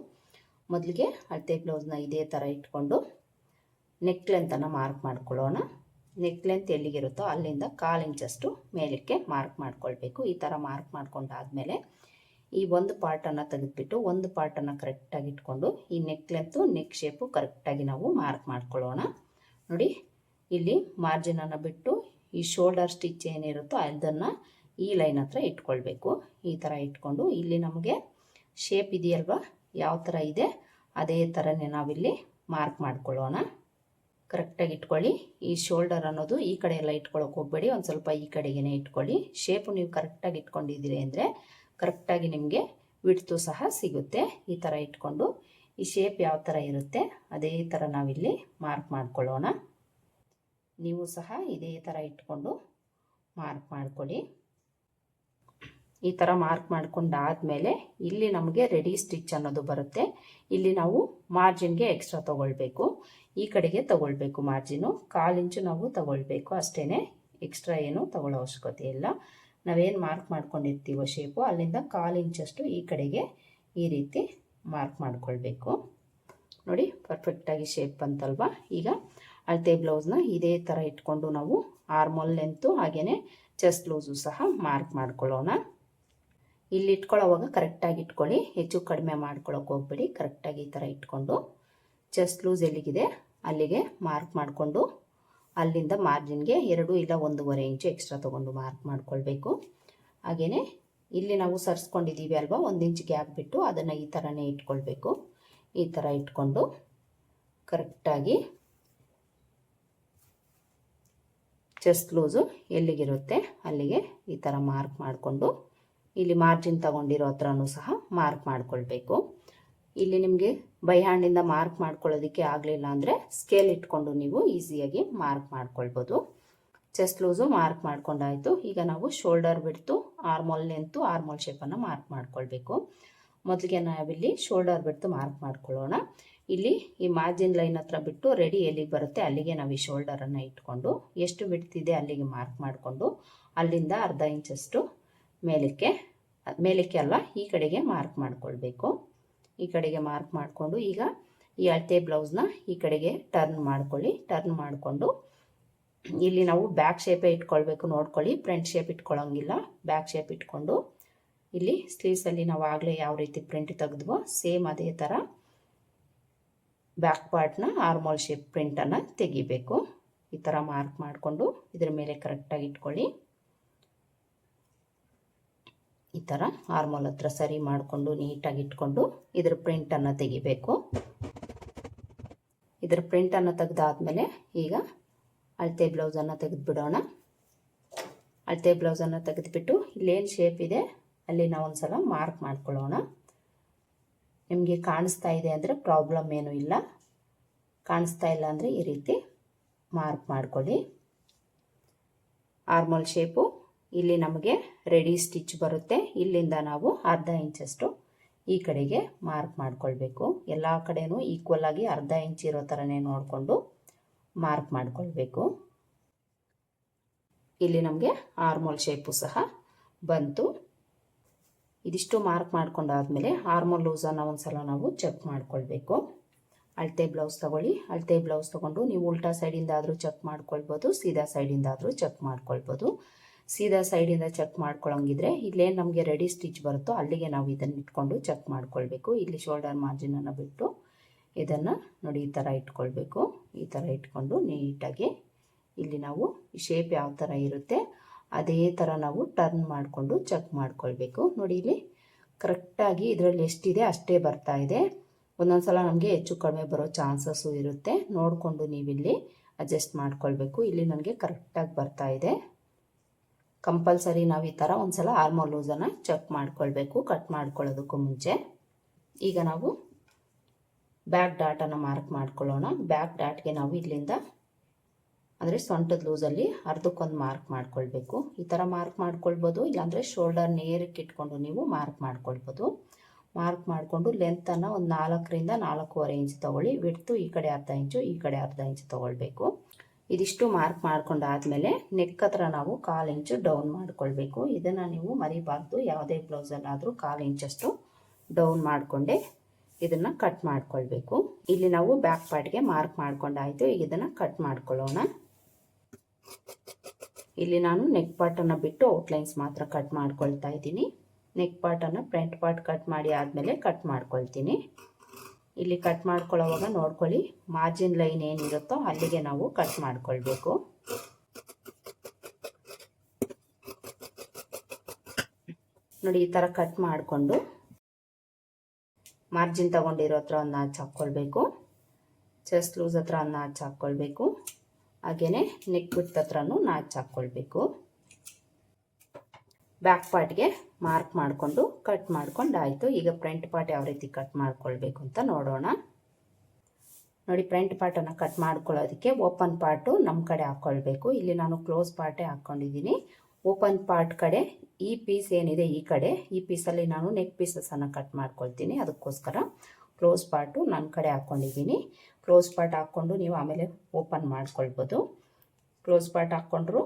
ಮೊದಲಿಗೆ ಅಳತೆ ಬ್ಲೌಸ್ನ ಇದೇ ಥರ ಇಟ್ಕೊಂಡು ನೆಕ್ ಲೆಂತನ್ನು ಮಾರ್ಕ್ ಮಾಡ್ಕೊಳ್ಳೋಣ. ನೆಕ್ ಲೆಂತ್ ಎಲ್ಲಿಗಿರುತ್ತೋ ಅಲ್ಲಿಂದ 1/4 ಇಂಚಷ್ಟು ಮೇಲಕ್ಕೆ ಮಾರ್ಕ್ ಮಾಡ್ಕೊಳ್ಬೇಕು. ಈ ಥರ ಮಾರ್ಕ್ ಮಾಡ್ಕೊಂಡಾದಮೇಲೆ ಈ ಒಂದು ಪಾರ್ಟನ್ನು ತೆಗೆದುಬಿಟ್ಟು ಒಂದು ಪಾರ್ಟನ್ನು ಕರೆಕ್ಟಾಗಿ ಇಟ್ಕೊಂಡು ಈ ನೆಕ್ ಲೆಂತು ನೆಕ್ ಶೇಪು ಕರೆಕ್ಟಾಗಿ ನಾವು ಮಾರ್ಕ್ ಮಾಡ್ಕೊಳ್ಳೋಣ. ನೋಡಿ ಇಲ್ಲಿ ಮಾರ್ಜಿನನ್ನು ಬಿಟ್ಟು ಈ ಶೋಲ್ಡರ್ ಸ್ಟಿಚ್ ಏನಿರುತ್ತೋ ಅದನ್ನು ಈ ಲೈನ್ ಹತ್ರ ಇಟ್ಕೊಳ್ಬೇಕು. ಈ ಥರ ಇಟ್ಕೊಂಡು ಇಲ್ಲಿ ನಮಗೆ ಶೇಪ್ ಇದೆಯಲ್ವ ಯಾವ ಥರ ಇದೆ ಅದೇ ಥರನೇ ನಾವಿಲ್ಲಿ ಮಾರ್ಕ್ ಮಾಡ್ಕೊಳ್ಳೋಣ. ಕರೆಕ್ಟಾಗಿ ಇಟ್ಕೊಳ್ಳಿ. ಈ ಶೋಲ್ಡರ್ ಅನ್ನೋದು ಈ ಕಡೆ ಎಲ್ಲ ಇಟ್ಕೊಳ್ಳೋಕೆ ಹೋಗಬೇಡಿ, ಒಂದು ಸ್ವಲ್ಪ ಈ ಕಡೆಗೇ ಇಟ್ಕೊಳ್ಳಿ. ಶೇಪು ನೀವು ಕರೆಕ್ಟಾಗಿ ಇಟ್ಕೊಂಡಿದ್ದೀರಿ ಅಂದರೆ ಕರೆಕ್ಟಾಗಿ ನಿಮಗೆ ವಿಡ್ತು ಸಹ ಸಿಗುತ್ತೆ. ಈ ಥರ ಇಟ್ಕೊಂಡು ಈ ಶೇಪ್ ಯಾವ ಥರ ಇರುತ್ತೆ ಅದೇ ಥರ ನಾವಿಲ್ಲಿ ಮಾರ್ಕ್ ಮಾಡ್ಕೊಳ್ಳೋಣ. ನೀವು ಸಹ ಇದೇ ಥರ ಇಟ್ಕೊಂಡು ಮಾರ್ಕ್ ಮಾಡ್ಕೊಳ್ಳಿ. ಈ ಥರ ಮಾರ್ಕ್ ಮಾಡ್ಕೊಂಡಾದಮೇಲೆ ಇಲ್ಲಿ ನಮಗೆ ರೆಡಿ ಸ್ಟಿಚ್ ಅನ್ನೋದು ಬರುತ್ತೆ. ಇಲ್ಲಿ ನಾವು ಮಾರ್ಜಿನ್ಗೆ ಎಕ್ಸ್ಟ್ರಾ ತೊಗೊಳ್ಬೇಕು. ಈ ಕಡೆಗೆ ತೊಗೊಳ್ಬೇಕು ಮಾರ್ಜಿನು 1/4 ಇಂಚು ನಾವು ತೊಗೊಳ್ಬೇಕು ಅಷ್ಟೇ, ಎಕ್ಸ್ಟ್ರಾ ಏನು ತೊಗೊಳ್ಳೋ ಅವಶ್ಯಕತೆ ಇಲ್ಲ. ನಾವೇನು ಮಾರ್ಕ್ ಮಾಡ್ಕೊಂಡಿರ್ತೀವೋ ಶೇಪು ಅಲ್ಲಿಂದ 1/4 ಇಂಚಷ್ಟು ಈ ಕಡೆಗೆ ಈ ರೀತಿ ಮಾರ್ಕ್ ಮಾಡ್ಕೊಳ್ಬೇಕು. ನೋಡಿ ಪರ್ಫೆಕ್ಟಾಗಿ ಶೇಪ್ ಬಂತಲ್ವ. ಈಗ ಅಳತೆ ಬ್ಲೌಸ್ನ ಇದೇ ಥರ ಇಟ್ಕೊಂಡು ನಾವು ಆರ್ಮೋಲ್ ಲೆಂತು ಹಾಗೆಯೇ ಚೆಸ್ಟ್ ಲೂಸು ಸಹ ಮಾರ್ಕ್ ಮಾಡ್ಕೊಳ್ಳೋಣ. ಇಲ್ಲಿ ಇಟ್ಕೊಳ್ಳೋವಾಗ ಕರೆಕ್ಟಾಗಿ ಇಟ್ಕೊಳ್ಳಿ, ಹೆಚ್ಚು ಕಡಿಮೆ ಮಾಡ್ಕೊಳ್ಳೋಕೆ ಹೋಗ್ಬೇಡಿ. ಕರೆಕ್ಟಾಗಿ ಈ ಥರ ಇಟ್ಕೊಂಡು ಚೆಸ್ಟ್ ಲೂಸ್ ಎಲ್ಲಿಗಿದೆ ಅಲ್ಲಿಗೆ ಮಾರ್ಕ್ ಮಾಡಿಕೊಂಡು ಅಲ್ಲಿಂದ ಮಾರ್ಜಿನ್ಗೆ 2 ಇಲ್ಲ 1.5 ಇಂಚು ಎಕ್ಸ್ಟ್ರಾ ತೊಗೊಂಡು ಮಾರ್ಕ್ ಮಾಡ್ಕೊಳ್ಬೇಕು. ಹಾಗೆಯೇ ಇಲ್ಲಿ ನಾವು ಸರಿಸ್ಕೊಂಡಿದ್ದೀವಿ ಅಲ್ವಾ, 1 ಇಂಚ್ ಗ್ಯಾಪ್ ಬಿಟ್ಟು ಅದನ್ನು ಈ ಥರನೇ ಇಟ್ಕೊಳ್ಬೇಕು. ಈ ಥರ ಇಟ್ಕೊಂಡು ಕರೆಕ್ಟಾಗಿ ಚೆಸ್ಟ್ ಲೂಸು ಎಲ್ಲಿಗಿರುತ್ತೆ ಅಲ್ಲಿಗೆ ಈ ಥರ ಮಾರ್ಕ್ ಮಾಡಿಕೊಂಡು ಇಲ್ಲಿ ಮಾರ್ಜಿನ್ ತಗೊಂಡಿರೋ ಹತ್ರನೂ ಸಹ ಮಾರ್ಕ್ ಮಾಡ್ಕೊಳ್ಬೇಕು. ಇಲ್ಲಿ ನಿಮಗೆ ಬೈ ಹ್ಯಾಂಡಿಂದ ಮಾರ್ಕ್ ಮಾಡ್ಕೊಳ್ಳೋದಕ್ಕೆ ಆಗಲಿಲ್ಲ ಅಂದರೆ ಸ್ಕೇಲ್ ಇಟ್ಕೊಂಡು ನೀವು ಈಸಿಯಾಗಿ ಮಾರ್ಕ್ ಮಾಡ್ಕೊಳ್ಬೋದು. ಚೆಸ್ಟ್ ಲೂಸು ಮಾರ್ಕ್ ಮಾಡ್ಕೊಂಡಾಯಿತು. ಈಗ ನಾವು shoulder width, armhole length, armhole ಶೇಪನ್ನು ಮಾರ್ಕ್ ಮಾಡ್ಕೊಳ್ಬೇಕು. ಮೊದಲಿಗೆ ನಾವಿಲ್ಲಿ ಶೋಲ್ಡರ್ ಬಿಡ್ತು ಮಾರ್ಕ್ ಮಾಡ್ಕೊಳ್ಳೋಣ. ಇಲ್ಲಿ ಈ ಮಾರ್ಜಿನ್ ಲೈನ್ ಹತ್ರ ಬಿಟ್ಟು ರೆಡಿ ಎಲ್ಲಿಗೆ ಬರುತ್ತೆ ಅಲ್ಲಿಗೆ ನಾವು ಈ ಶೋಲ್ಡರನ್ನು ಇಟ್ಕೊಂಡು ಎಷ್ಟು ಬಿಡ್ತಿದೆ ಅಲ್ಲಿಗೆ ಮಾರ್ಕ್ ಮಾಡಿಕೊಂಡು ಅಲ್ಲಿಂದ ಅರ್ಧ ಇಂಚಷ್ಟು ಮೇಲಕ್ಕೆ ಅಲ್ಲ ಈ ಕಡೆಗೆ ಮಾರ್ಕ್ ಮಾಡ್ಕೊಳ್ಬೇಕು. ಈ ಕಡೆಗೆ ಮಾರ್ಕ್ ಮಾಡಿಕೊಂಡು ಈಗ ಈ ಅಳತೆ ಬ್ಲೌಸ್ನ ಈ ಕಡೆಗೆ ಟರ್ನ್ ಮಾಡ್ಕೊಳ್ಳಿ. ಟರ್ನ್ ಮಾಡಿಕೊಂಡು ಇಲ್ಲಿ ನಾವು ಬ್ಯಾಕ್ ಶೇಪೇ ಇಟ್ಕೊಳ್ಬೇಕು, ನೋಡ್ಕೊಳ್ಳಿ. ಫ್ರಂಟ್ ಶೇಪ್ ಇಟ್ಕೊಳ್ಳೋಂಗಿಲ್ಲ, ಬ್ಯಾಕ್ ಶೇಪ್ ಇಟ್ಕೊಂಡು ಇಲ್ಲಿ ಸ್ಲೀವ್ಸಲ್ಲಿ ನಾವು ಆಗಲೇ ಯಾವ ರೀತಿ ಪ್ರಿಂಟ್ ತೆಗೆದ್ವೋ ಸೇಮ್ ಅದೇ ಥರ ಬ್ಯಾಕ್ ಪಾರ್ಟ್ನ ಆರ್ಮೋಲ್ ಶೇಪ್ ಪ್ರಿಂಟನ್ನು ತೆಗಿಬೇಕು. ಈ ಥರ ಮಾರ್ಕ್ ಮಾಡಿಕೊಂಡು ಇದ್ರ ಮೇಲೆ ಕರೆಕ್ಟಾಗಿ ಇಟ್ಕೊಳ್ಳಿ. ಈ ಥರ ಆರ್ಮೋಲ್ ಹತ್ರ ಸರಿ ಮಾಡಿಕೊಂಡು ನೀಟಾಗಿ ಇಟ್ಕೊಂಡು ಇದ್ರ ಪ್ರಿಂಟನ್ನು ತೆಗಿಬೇಕು. ಇದ್ರ ಪ್ರಿಂಟನ್ನು ತೆಗೆದಾದ್ಮೇಲೆ ಈಗ ಅಳತೆ ಬ್ಲೌಸನ್ನು ತೆಗೆದುಬಿಡೋಣ. ಅಳತೆ ಬ್ಲೌಸನ್ನು ತೆಗೆದುಬಿಟ್ಟು ಇಲ್ಲೇನು ಶೇಪ್ ಇದೆ ಅಲ್ಲಿ ನಾವು ಒಂದು ಸಲ ಮಾರ್ಕ್ ಮಾಡ್ಕೊಳ್ಳೋಣ. ನಿಮಗೆ ಕಾಣಿಸ್ತಾ ಇದೆ ಅಂದರೆ ಪ್ರಾಬ್ಲಮ್ ಏನೂ ಇಲ್ಲ, ಕಾಣಿಸ್ತಾ ಇಲ್ಲ ಅಂದರೆ ಈ ರೀತಿ ಮಾರ್ಕ್ ಮಾಡ್ಕೊಳ್ಳಿ. ಆರ್ಮೋಲ್ ಶೇಪು ಇಲ್ಲಿ ನಮಗೆ ರೆಡಿ ಸ್ಟಿಚ್ ಬರುತ್ತೆ. ಇಲ್ಲಿಂದ ನಾವು ಅರ್ಧ ಇಂಚಷ್ಟು ಈ ಕಡೆಗೆ ಮಾರ್ಕ್ ಮಾಡ್ಕೊಳ್ಬೇಕು. ಎಲ್ಲ ಕಡೆನೂ ಈಕ್ವಲ್ ಆಗಿ ಅರ್ಧ ಇಂಚ್ ಇರೋ ಥರನೇ ನೋಡಿಕೊಂಡು ಮಾರ್ಕ್ ಮಾಡ್ಕೊಳ್ಬೇಕು. ಇಲ್ಲಿ ನಮಗೆ ಆರ್ಮೋಲ್ ಶೇಪು ಸಹ ಬಂತು. ಇದಿಷ್ಟು ಮಾರ್ಕ್ ಮಾಡ್ಕೊಂಡಾದ್ಮೇಲೆ ಆರ್ಮೋಲ್ ಲೂಸನ್ನು ಒಂದ್ಸಲ ನಾವು ಚೆಕ್ ಮಾಡ್ಕೊಳ್ಬೇಕು. ಅಳತೆ ಬ್ಲೌಸ್ ತಗೊಳ್ಳಿ. ಅಳತೆ ಬ್ಲೌಸ್ ತಗೊಂಡು ನೀವು ಉಲ್ಟಾ ಸೈಡಿಂದ ಆದರೂ ಚೆಕ್ ಮಾಡ್ಕೊಳ್ಬೋದು, ಸೀದಾ ಸೈಡಿಂದ ಆದರೂ ಚೆಕ್ ಮಾಡ್ಕೊಳ್ಬೋದು. ಸೀದಾ ಸೈಡಿಂದ ಚೆಕ್ ಮಾಡ್ಕೊಳ್ಳೋಂಗಿದ್ರೆ ಇಲ್ಲೇನು ನಮಗೆ ರೆಡಿ ಸ್ಟಿಚ್ ಬರುತ್ತೋ ಅಲ್ಲಿಗೆ ನಾವು ಇದನ್ನು ಇಟ್ಕೊಂಡು ಚೆಕ್ ಮಾಡ್ಕೊಳ್ಬೇಕು. ಇಲ್ಲಿ ಶೋಲ್ಡರ್ ಮಾರ್ಜಿನನ್ನು ಬಿಟ್ಟು ಇದನ್ನು ನೋಡಿ ಈ ಥರ ಇಟ್ಕೊಳ್ಬೇಕು. ಈ ಥರ ಇಟ್ಕೊಂಡು ನೀಟಾಗಿ ಇಲ್ಲಿ ನಾವು ಶೇಪ್ ಯಾವ ಥರ ಇರುತ್ತೆ ಅದೇ ಥರ ನಾವು ಟರ್ನ್ ಮಾಡಿಕೊಂಡು ಚೆಕ್ ಮಾಡ್ಕೊಳ್ಬೇಕು. ನೋಡಿ ಇಲ್ಲಿ ಕರೆಕ್ಟಾಗಿ ಇದರಲ್ಲಿ ಎಷ್ಟಿದೆ ಅಷ್ಟೇ ಬರ್ತಾ ಇದೆ. ಒಂದೊಂದು ಸಲ ನಮಗೆ ಹೆಚ್ಚು ಕಡಿಮೆ ಬರೋ ಚಾನ್ಸಸ್ಸು ಇರುತ್ತೆ. ನೋಡಿಕೊಂಡು ನೀವಿಲ್ಲಿ ಅಡ್ಜಸ್ಟ್ ಮಾಡ್ಕೊಳ್ಬೇಕು. ಇಲ್ಲಿ ನನಗೆ ಕರೆಕ್ಟಾಗಿ ಬರ್ತಾ ಇದೆ. ಕಂಪಲ್ಸರಿ ನಾವು ಈ ಥರ ಒಂದು ಸಲ ಆರ್ಮೋಲ್ ಲೂಸನ್ನು ಚೆಕ್ ಮಾಡ್ಕೊಳ್ಬೇಕು ಕಟ್ ಮಾಡ್ಕೊಳ್ಳೋದಕ್ಕೂ ಮುಂಚೆ. ಈಗ ನಾವು ಬ್ಯಾಕ್ ಡಾಟನ್ನು ಮಾರ್ಕ್ ಮಾಡ್ಕೊಳ್ಳೋಣ. ಬ್ಯಾಕ್ ಡಾಟ್ಗೆ ನಾವು ಇಲ್ಲಿಂದ ಅಂದರೆ ಸೊಂಟದ ಲೂಸಲ್ಲಿ ಅರ್ಧಕ್ಕೊಂದು ಮಾರ್ಕ್ ಮಾಡ್ಕೊಳ್ಬೇಕು. ಈ ಥರ ಮಾರ್ಕ್ ಮಾಡ್ಕೊಳ್ಬೋದು, ಇಲ್ಲಾಂದರೆ ಶೋಲ್ಡರ್ ನೇರಕ್ಕೆ ಇಟ್ಕೊಂಡು ನೀವು ಮಾರ್ಕ್ ಮಾಡ್ಕೊಳ್ಬೋದು. ಮಾರ್ಕ್ ಮಾಡಿಕೊಂಡು ಲೆಂತನ್ನು ಒಂದು 4ರಿಂದ 4.25 ಇಂಚ್ ತೊಗೊಳ್ಳಿ. ವಿಡ್ತು ಈ ಕಡೆ ಅರ್ಧ ಇಂಚು, ಈ ಕಡೆ ಅರ್ಧ ಇಂಚು ತೊಗೊಳ್ಬೇಕು. ಇದಿಷ್ಟು ಮಾರ್ಕ್ ಮಾಡ್ಕೊಂಡಾದ್ಮೇಲೆ ನೆಕ್ ಹತ್ರ ನಾವು 1/4 ಇಂಚು ಡೌನ್ ಮಾಡ್ಕೊಳ್ಬೇಕು. ಇದನ್ನು ನೀವು ಮರಿಬಾರ್ದು, ಯಾವುದೇ ಬ್ಲೌಸಲ್ಲಾದರೂ 1/4 ಇಂಚಷ್ಟು ಡೌನ್ ಮಾಡಿಕೊಂಡೆ ಇದನ್ನು ಕಟ್ ಮಾಡ್ಕೊಳ್ಬೇಕು. ಇಲ್ಲಿ ನಾವು ಬ್ಯಾಕ್ ಪಾರ್ಟ್ಗೆ ಮಾರ್ಕ್ ಮಾಡ್ಕೊಂಡಾಯಿತು. ಈಗ ಇದನ್ನು ಕಟ್ ಮಾಡ್ಕೊಳ್ಳೋಣ. ಇಲ್ಲಿ ನಾನು ನೆಕ್ ಪಾರ್ಟನ್ನು ಬಿಟ್ಟು ಔಟ್ಲೈನ್ಸ್ ಮಾತ್ರ ಕಟ್ ಮಾಡ್ಕೊಳ್ತಾ ಇದ್ದೀನಿ. ನೆಕ್ ಪಾರ್ಟನ್ನು ಫ್ರಂಟ್ ಪಾರ್ಟ್ ಕಟ್ ಮಾಡಿ ಆದಮೇಲೆ ಕಟ್ ಮಾಡ್ಕೊಳ್ತೀನಿ. ಇಲ್ಲಿ ಕಟ್ ಮಾಡ್ಕೊಳ್ಳೋವಾಗ ನೋಡ್ಕೊಳ್ಳಿ, ಮಾರ್ಜಿನ್ ಲೈನ್ ಏನಿರುತ್ತೋ ಅಲ್ಲಿಗೆ ನಾವು ಕಟ್ ಮಾಡ್ಕೊಳ್ಬೇಕು. ನೋಡಿ ಈ ಥರ ಕಟ್ ಮಾಡಿಕೊಂಡು ಮಾರ್ಜಿನ್ ತಗೊಂಡಿರೋ ಹತ್ರ ಒಂದು ನಾಚ್ ಹಾಕ್ಕೊಳ್ಬೇಕು. ಚೆಸ್ಟ್ ಲೂಸ್ ಹತ್ರ ಒಂದು ನಾಚ್ ಹಾಕ್ಕೊಳ್ಬೇಕು. ಹಾಗೆಯೇ ನೆಕ್ ಬಿಟ್ ಹತ್ರನೂ ನಾಚ್ ಹಾಕ್ಕೊಳ್ಬೇಕು. ಬ್ಯಾಕ್ ಪಾರ್ಟ್ಗೆ ಮಾರ್ಕ್ ಮಾಡಿಕೊಂಡು ಕಟ್ ಮಾಡ್ಕೊಂಡು ಆಯಿತು. ಈಗ ಫ್ರಂಟ್ ಪಾರ್ಟ್ ಯಾವ ರೀತಿ ಕಟ್ ಮಾಡ್ಕೊಳ್ಬೇಕು ಅಂತ ನೋಡೋಣ. ನೋಡಿ ಫ್ರಂಟ್ ಪಾರ್ಟನ್ನು ಕಟ್ ಮಾಡ್ಕೊಳ್ಳೋದಕ್ಕೆ ಓಪನ್ ಪಾರ್ಟು ನಮ್ಮ ಕಡೆ ಹಾಕ್ಕೊಳ್ಬೇಕು. ಇಲ್ಲಿ ನಾನು ಕ್ಲೋಸ್ ಪಾರ್ಟೇ ಹಾಕ್ಕೊಂಡಿದ್ದೀನಿ. ಓಪನ್ ಪಾರ್ಟ್ ಕಡೆ ಈ ಪೀಸ್ ಏನಿದೆ ಈ ಕಡೆ, ಈ ಪೀಸಲ್ಲಿ ನಾನು ನೆಕ್ ಪೀಸಸನ್ನು ಕಟ್ ಮಾಡ್ಕೊಳ್ತೀನಿ. ಅದಕ್ಕೋಸ್ಕರ ಕ್ಲೋಸ್ ಪಾರ್ಟು ನನ್ನ ಕಡೆ ಹಾಕ್ಕೊಂಡಿದ್ದೀನಿ. ಕ್ಲೋಸ್ ಪಾರ್ಟ್ ಹಾಕ್ಕೊಂಡು ನೀವು ಆಮೇಲೆ ಓಪನ್ ಮಾಡ್ಕೊಳ್ಬೋದು. ಕ್ಲೋಸ್ ಪಾರ್ಟ್ ಹಾಕ್ಕೊಂಡ್ರು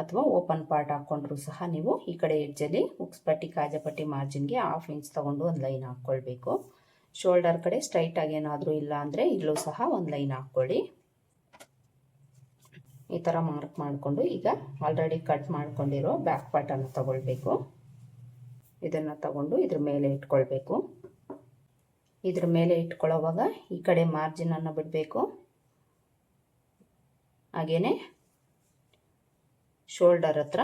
ಅಥವಾ ಓಪನ್ ಪಾರ್ಟ್ ಹಾಕ್ಕೊಂಡ್ರು ಸಹ ನೀವು ಈ ಕಡೆ ಎಡ್ಜಲ್ಲಿ ಉಕ್ಸ್ಪಟ್ಟಿ ಕಾಜಪಟ್ಟಿ ಮಾರ್ಜಿನ್ಗೆ 1/2 ಇಂಚ್ ತೊಗೊಂಡು ಒಂದು ಲೈನ್ ಹಾಕ್ಕೊಳ್ಬೇಕು. ಶೋಲ್ಡರ್ ಕಡೆ ಸ್ಟ್ರೈಟಾಗಿ ಏನಾದರೂ ಇಲ್ಲ ಅಂದರೆ ಇಲ್ಲೂ ಸಹ ಒಂದು ಲೈನ್ ಹಾಕ್ಕೊಳ್ಳಿ. ಈ ಥರ ಮಾರ್ಕ್ ಮಾಡಿಕೊಂಡು ಈಗ ಆಲ್ರೆಡಿ ಕಟ್ ಮಾಡ್ಕೊಂಡಿರೋ ಬ್ಯಾಕ್ ಪಾರ್ಟನ್ನು ತಗೊಳ್ಬೇಕು. ಇದನ್ನು ತಗೊಂಡು ಇದ್ರ ಮೇಲೆ ಇಟ್ಕೊಳ್ಬೇಕು. ಇದ್ರ ಮೇಲೆ ಇಟ್ಕೊಳ್ಳೋವಾಗ ಈ ಕಡೆ ಮಾರ್ಜಿನನ್ನು ಬಿಡಬೇಕು. ಹಾಗೆಯೇ ಶೋಲ್ಡರ್ ಹತ್ರ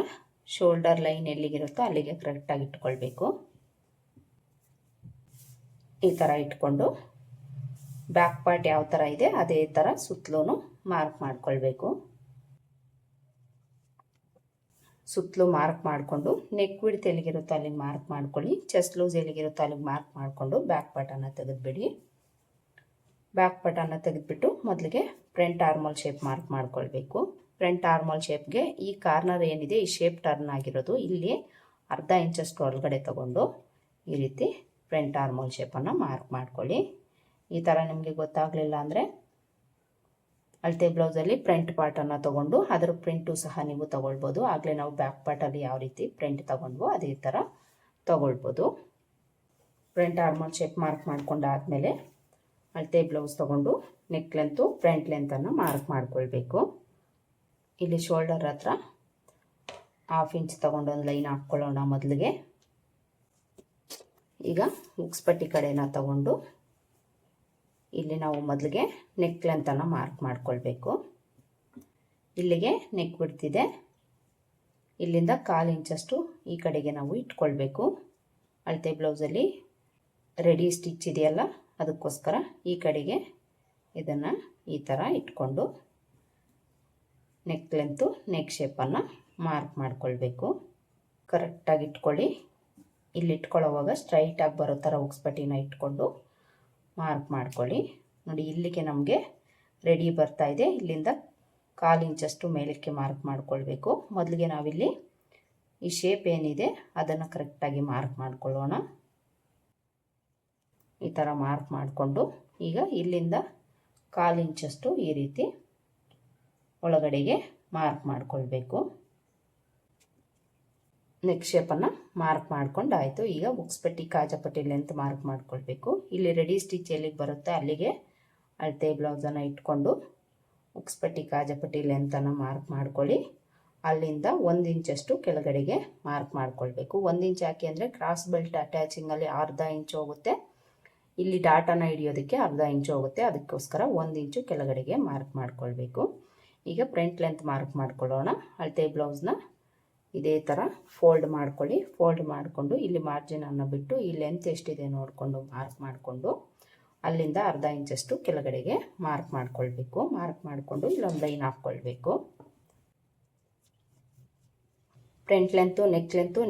ಶೋಲ್ಡರ್ ಲೈನ್ ಎಲ್ಲಿಗಿರುತ್ತೋ ಅಲ್ಲಿಗೆ ಕರೆಕ್ಟಾಗಿ ಇಟ್ಕೊಳ್ಬೇಕು. ಈ ಥರ ಇಟ್ಕೊಂಡು ಬ್ಯಾಕ್ ಪಾರ್ಟ್ ಯಾವ ಥರ ಇದೆ ಅದೇ ಥರ ಸುತ್ತಲೂ ಮಾರ್ಕ್ ಮಾಡ್ಕೊಳ್ಬೇಕು. ಸುತ್ತಲೂ ಮಾರ್ಕ್ ಮಾಡಿಕೊಂಡು ನೆಕ್ ವಿಡ್ತ್ ಎಲ್ಲಿಗಿರುತ್ತೋ ಅಲ್ಲಿಗೆ ಮಾರ್ಕ್ ಮಾಡ್ಕೊಳ್ಳಿ. ಚೆಸ್ಟ್ ಲೂಸ್ ಎಲ್ಲಿಗಿರುತ್ತೋ ಅಲ್ಲಿಗೆ ಮಾರ್ಕ್ ಮಾಡಿಕೊಂಡು ಬ್ಯಾಕ್ ಪಾರ್ಟನ್ನು ತೆಗೆದುಬಿಡಿ. ಬ್ಯಾಕ್ ಪಾರ್ಟನ್ನು ತೆಗೆದುಬಿಟ್ಟು ಮೊದಲಿಗೆ ಫ್ರಂಟ್ ಆರ್ಮೋಲ್ ಶೇಪ್ ಮಾರ್ಕ್ ಮಾಡ್ಕೊಳ್ಬೇಕು. ಫ್ರಂಟ್ ಆರ್ಮೋಲ್ ಶೇಪ್ಗೆ ಈ ಕಾರ್ನರ್ ಏನಿದೆ ಈ ಶೇಪ್ ಟರ್ನ್ ಆಗಿರೋದು ಇಲ್ಲಿ ಅರ್ಧ ಇಂಚಷ್ಟು ಒಳಗಡೆ ತಗೊಂಡು ಈ ರೀತಿ ಫ್ರಂಟ್ ಆರ್ಮೋಲ್ ಶೇಪನ್ನು ಮಾರ್ಕ್ ಮಾಡ್ಕೊಳ್ಳಿ. ಈ ಥರ ನಿಮಗೆ ಗೊತ್ತಾಗಲಿಲ್ಲ ಅಂದರೆ ಅಳತೆ ಬ್ಲೌಸಲ್ಲಿ ಫ್ರಂಟ್ ಪಾರ್ಟನ್ನು ತೊಗೊಂಡು ಅದರ ಪ್ರಿಂಟು ಸಹ ನೀವು ತೊಗೊಳ್ಬೋದು. ಆಗಲೇ ನಾವು ಬ್ಯಾಕ್ ಪಾರ್ಟಲ್ಲಿ ಯಾವ ರೀತಿ ಪ್ರಿಂಟ್ ತೊಗೊಂಡ್ವೋ ಅದೇ ಥರ ತೊಗೊಳ್ಬೋದು. ಫ್ರಂಟ್ ಆರ್ಮೋಲ್ ಶೇಪ್ ಮಾರ್ಕ್ ಮಾಡ್ಕೊಂಡಾದಮೇಲೆ ಅಳತೆ ಬ್ಲೌಸ್ ತೊಗೊಂಡು ನೆಕ್ ಲೆಂತು ಫ್ರಂಟ್ ಲೆಂತನ್ನು ಮಾರ್ಕ್ ಮಾಡ್ಕೊಳ್ಬೇಕು. ಇಲ್ಲಿ ಶೋಲ್ಡರ್ ಹತ್ರ 1/2 ಇಂಚ್ ತೊಗೊಂಡು ಒಂದು ಲೈನ್ ಹಾಕ್ಕೊಳ್ಳೋಣ ಮೊದಲಿಗೆ. ಈಗ ಉಕ್ಸ್ಪಟ್ಟಿ ಕಡೆನ ತಗೊಂಡು ಇಲ್ಲಿ ನಾವು ಮೊದಲಿಗೆ ನೆಕ್ ಲೆಂತನ್ನು ಮಾರ್ಕ್ ಮಾಡ್ಕೊಳ್ಬೇಕು. ಇಲ್ಲಿಗೆ ನೆಕ್ ಬಿಡ್ತಿದೆ, ಇಲ್ಲಿಂದ 1/4 ಇಂಚಷ್ಟು ಈ ಕಡೆಗೆ ನಾವು ಇಟ್ಕೊಳ್ಬೇಕು. ಅಳತೆ ಬ್ಲೌಸಲ್ಲಿ ರೆಡಿ ಸ್ಟಿಚ್ ಇದೆಯಲ್ಲ ಅದಕ್ಕೋಸ್ಕರ ಈ ಕಡೆಗೆ ಇದನ್ನು ಈ ಥರ ಇಟ್ಕೊಂಡು ನೆಕ್ ಲೆಂತು ನೆಕ್ ಶೇಪನ್ನು ಮಾರ್ಕ್ ಮಾಡ್ಕೊಳ್ಬೇಕು. ಕರೆಕ್ಟಾಗಿ ಇಟ್ಕೊಳ್ಳಿ. ಇಲ್ಲಿ ಇಟ್ಕೊಳ್ಳೋವಾಗ ಸ್ಟ್ರೈಟಾಗಿ ಬರೋ ಥರ ಉಕ್ಸ್ಪಟ್ಟಿನ ಇಟ್ಕೊಂಡು ಮಾರ್ಕ್ ಮಾಡ್ಕೊಳ್ಳಿ. ನೋಡಿ ಇಲ್ಲಿಗೆ ನಮಗೆ ರೆಡಿ ಬರ್ತಾ ಇದೆ. ಇಲ್ಲಿಂದ 1/4 ಇಂಚಷ್ಟು ಮೇಲಕ್ಕೆ ಮಾರ್ಕ್ ಮಾಡ್ಕೊಳ್ಬೇಕು. ಮೊದಲಿಗೆ ನಾವಿಲ್ಲಿ ಈ ಶೇಪ್ ಏನಿದೆ ಅದನ್ನು ಕರೆಕ್ಟಾಗಿ ಮಾರ್ಕ್ ಮಾಡ್ಕೊಳ್ಳೋಣ. ಈ ಥರ ಮಾರ್ಕ್ ಮಾಡಿಕೊಂಡು ಈಗ ಇಲ್ಲಿಂದ 1/4 ಇಂಚಷ್ಟು ಈ ರೀತಿ ಒಳಗಡೆಗೆ ಮಾರ್ಕ್ ಮಾಡ್ಕೊಳ್ಬೇಕು. ನೆಕ್ ಶೇಪನ್ನು ಮಾರ್ಕ್ ಮಾಡ್ಕೊಂಡಾಯಿತು. ಈಗ ಉಕ್ಸ್ಪಟ್ಟಿ ಕಾಜಾಪಟ್ಟಿ ಲೆಂತ್ ಮಾರ್ಕ್ ಮಾಡ್ಕೊಳ್ಬೇಕು. ಇಲ್ಲಿ ರೆಡಿ ಸ್ಟಿಚ್ ಎಲ್ಲಿಗೆ ಬರುತ್ತೆ ಅಲ್ಲಿಗೆ ಅಳತೆ ಬ್ಲೌಸನ್ನು ಇಟ್ಕೊಂಡು ಉಕ್ಸ್ಪಟ್ಟಿ ಕಾಜಾಪಟ್ಟಿ ಲೆಂತನ್ನು ಮಾರ್ಕ್ ಮಾಡ್ಕೊಳ್ಳಿ. ಅಲ್ಲಿಂದ 1 ಇಂಚಷ್ಟು ಕೆಳಗಡೆಗೆ ಮಾರ್ಕ್ ಮಾಡ್ಕೊಳ್ಬೇಕು. 1 ಇಂಚ್ ಯಾಕೆ ಅಂದರೆ ಕ್ರಾಸ್ ಬೆಲ್ಟ್ ಅಟ್ಯಾಚಿಂಗಲ್ಲಿ ಅರ್ಧ ಇಂಚ್ ಹೋಗುತ್ತೆ, ಇಲ್ಲಿ ಡಾಟನ್ನು ಹಿಡಿಯೋದಕ್ಕೆ ಅರ್ಧ ಇಂಚು ಹೋಗುತ್ತೆ. ಅದಕ್ಕೋಸ್ಕರ 1 ಇಂಚು ಕೆಳಗಡೆಗೆ ಮಾರ್ಕ್ ಮಾಡ್ಕೊಳ್ಬೇಕು. ಈಗ ಫ್ರಂಟ್ ಲೆಂತ್ ಮಾರ್ಕ್ ಮಾಡ್ಕೊಳ್ಳೋಣ. ಅಳತೆ ಬ್ಲೌಸ್ನ ಇದೇ ಥರ ಫೋಲ್ಡ್ ಮಾಡ್ಕೊಳ್ಳಿ. ಫೋಲ್ಡ್ ಮಾಡಿಕೊಂಡು ಇಲ್ಲಿ ಮಾರ್ಜಿನನ್ನು ಬಿಟ್ಟು ಈ ಲೆಂತ್ ಎಷ್ಟಿದೆ ನೋಡಿಕೊಂಡು ಮಾರ್ಕ್ ಮಾಡಿಕೊಂಡು ಅಲ್ಲಿಂದ ಅರ್ಧ ಇಂಚಷ್ಟು ಕೆಳಗಡೆಗೆ ಮಾರ್ಕ್ ಮಾಡ್ಕೊಳ್ಬೇಕು. ಮಾರ್ಕ್ ಮಾಡಿಕೊಂಡು ಇಲ್ಲೊಂದು ಲೈನ್ ಹಾಕ್ಕೊಳ್ಬೇಕು. ಫ್ರಂಟ್ ಲೆಂತು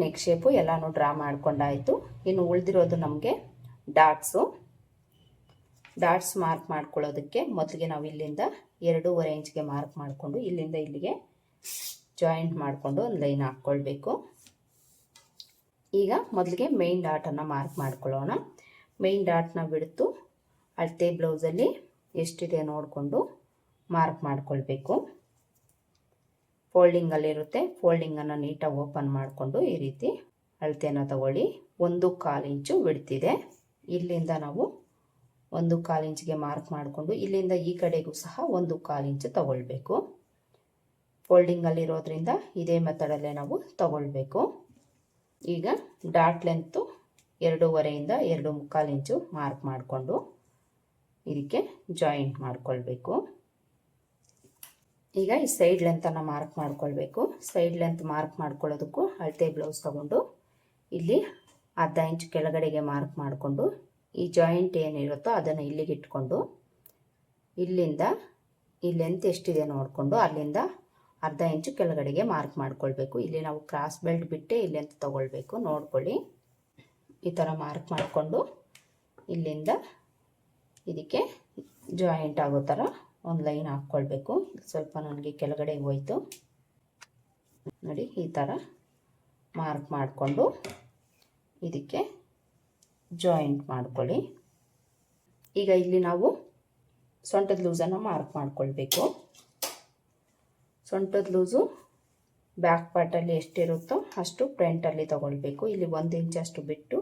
ನೆಕ್ ಶೇಪು ಎಲ್ಲನೂ ಡ್ರಾ ಮಾಡ್ಕೊಂಡಾಯಿತು. ಇನ್ನು ಉಳಿದಿರೋದು ನಮಗೆ ಡಾಟ್ಸ್ ಮಾರ್ಕ್ ಮಾಡ್ಕೊಳ್ಳೋದಕ್ಕೆ ಮೊದಲಿಗೆ ನಾವು ಇಲ್ಲಿಂದ 2.5 ಇಂಚ್ಗೆ ಮಾರ್ಕ್ ಮಾಡಿಕೊಂಡು ಇಲ್ಲಿಂದ ಇಲ್ಲಿಗೆ ಜಾಯಿಂಟ್ ಮಾಡಿಕೊಂಡು ಒಂದು ಲೈನ್ ಹಾಕ್ಕೊಳ್ಬೇಕು. ಈಗ ಮೊದಲಿಗೆ ಮೇನ್ ಡಾಟನ್ನು ಮಾರ್ಕ್ ಮಾಡ್ಕೊಳ್ಳೋಣ. ಮೇನ್ ಡಾಟ್ನ ಬಿಡ್ತು ಅಳತೆ ಬ್ಲೌಸಲ್ಲಿ ಎಷ್ಟಿದೆ ನೋಡಿಕೊಂಡು ಮಾರ್ಕ್ ಮಾಡ್ಕೊಳ್ಬೇಕು. ಫೋಲ್ಡಿಂಗಲ್ಲಿರುತ್ತೆ, ಫೋಲ್ಡಿಂಗನ್ನು ನೀಟಾಗಿ ಓಪನ್ ಮಾಡಿಕೊಂಡು ಈ ರೀತಿ ಅಳತೆನ ತಗೊಳ್ಳಿ. 1/4 ಇಂಚು ಬಿಡ್ತಿದೆ. ಇಲ್ಲಿಂದ ನಾವು 1/4 ಇಂಚ್ಗೆ ಮಾರ್ಕ್ ಮಾಡಿಕೊಂಡು ಇಲ್ಲಿಂದ ಈ ಕಡೆಗೂ ಸಹ 1/4 ಇಂಚು ತಗೊಳ್ಬೇಕು. ಫೋಲ್ಡಿಂಗಲ್ಲಿರೋದ್ರಿಂದ ಇದೇ ಮೆಥಡಲ್ಲೇ ನಾವು ತಗೊಳ್ಬೇಕು. ಈಗ ಡಾಟ್ ಲೆಂತು 2.5 ಇಂದ 2.25 ಇಂಚು ಮಾರ್ಕ್ ಮಾಡಿಕೊಂಡು ಇದಕ್ಕೆ ಜಾಯಿಂಟ್ ಮಾಡ್ಕೊಳ್ಬೇಕು. ಈಗ ಈ ಸೈಡ್ ಲೆಂತನ್ನು ಮಾರ್ಕ್ ಮಾಡ್ಕೊಳ್ಬೇಕು. ಸೈಡ್ ಲೆಂತ್ ಮಾರ್ಕ್ ಮಾಡ್ಕೊಳ್ಳೋದಕ್ಕೂ ಅಳತೆ ಬ್ಲೌಸ್ ತಗೊಂಡು ಇಲ್ಲಿ ಅರ್ಧ ಇಂಚು ಕೆಳಗಡೆಗೆ ಮಾರ್ಕ್ ಮಾಡಿಕೊಂಡು ಈ ಜಾಯಿಂಟ್ ಏನಿರುತ್ತೋ ಅದನ್ನು ಇಲ್ಲಿಗೆ ಇಟ್ಕೊಂಡು ಇಲ್ಲಿಂದ ಈ ಲೆಂತ್ ಎಷ್ಟಿದೆ ನೋಡಿಕೊಂಡು ಅಲ್ಲಿಂದ ಅರ್ಧ ಇಂಚು ಕೆಳಗಡೆಗೆ ಮಾರ್ಕ್ ಮಾಡ್ಕೊಳ್ಬೇಕು. ಇಲ್ಲಿ ನಾವು ಕ್ರಾಸ್ ಬೆಲ್ಟ್ ಬಿಟ್ಟೆ ಇಲ್ಲಿ ಲೆಂತ್ ತೊಗೊಳ್ಬೇಕು. ನೋಡ್ಕೊಳ್ಳಿ, ಈ ಥರ ಮಾರ್ಕ್ ಮಾಡಿಕೊಂಡು ಇಲ್ಲಿಂದ ಇದಕ್ಕೆ ಜಾಯಿಂಟ್ ಆಗೋ ಥರ ಒಂದು ಲೈನ್ ಹಾಕ್ಕೊಳ್ಬೇಕು. ಸ್ವಲ್ಪ ನನಗೆ ಕೆಳಗಡೆ ಹೋಯ್ತು ನೋಡಿ. ಈ ಥರ ಮಾರ್ಕ್ ಮಾಡಿಕೊಂಡು ಇದಕ್ಕೆ ಜಾಯಿಂಟ್ ಮಾಡ್ಕೊಳ್ಳಿ. ಈಗ ಇಲ್ಲಿ ನಾವು ಸೊಂಟದ ಲೂಸನ್ನು ಮಾರ್ಕ್ ಮಾಡ್ಕೊಳ್ಬೇಕು. ಸೊಂಟದ ಲೂಸು ಬ್ಯಾಕ್ ಪಾರ್ಟಲ್ಲಿ ಎಷ್ಟಿರುತ್ತೋ ಅಷ್ಟು ಫ್ರಂಟಲ್ಲಿ ತಗೊಳ್ಬೇಕು. ಇಲ್ಲಿ 1 ಇಂಚಷ್ಟು ಬಿಟ್ಟು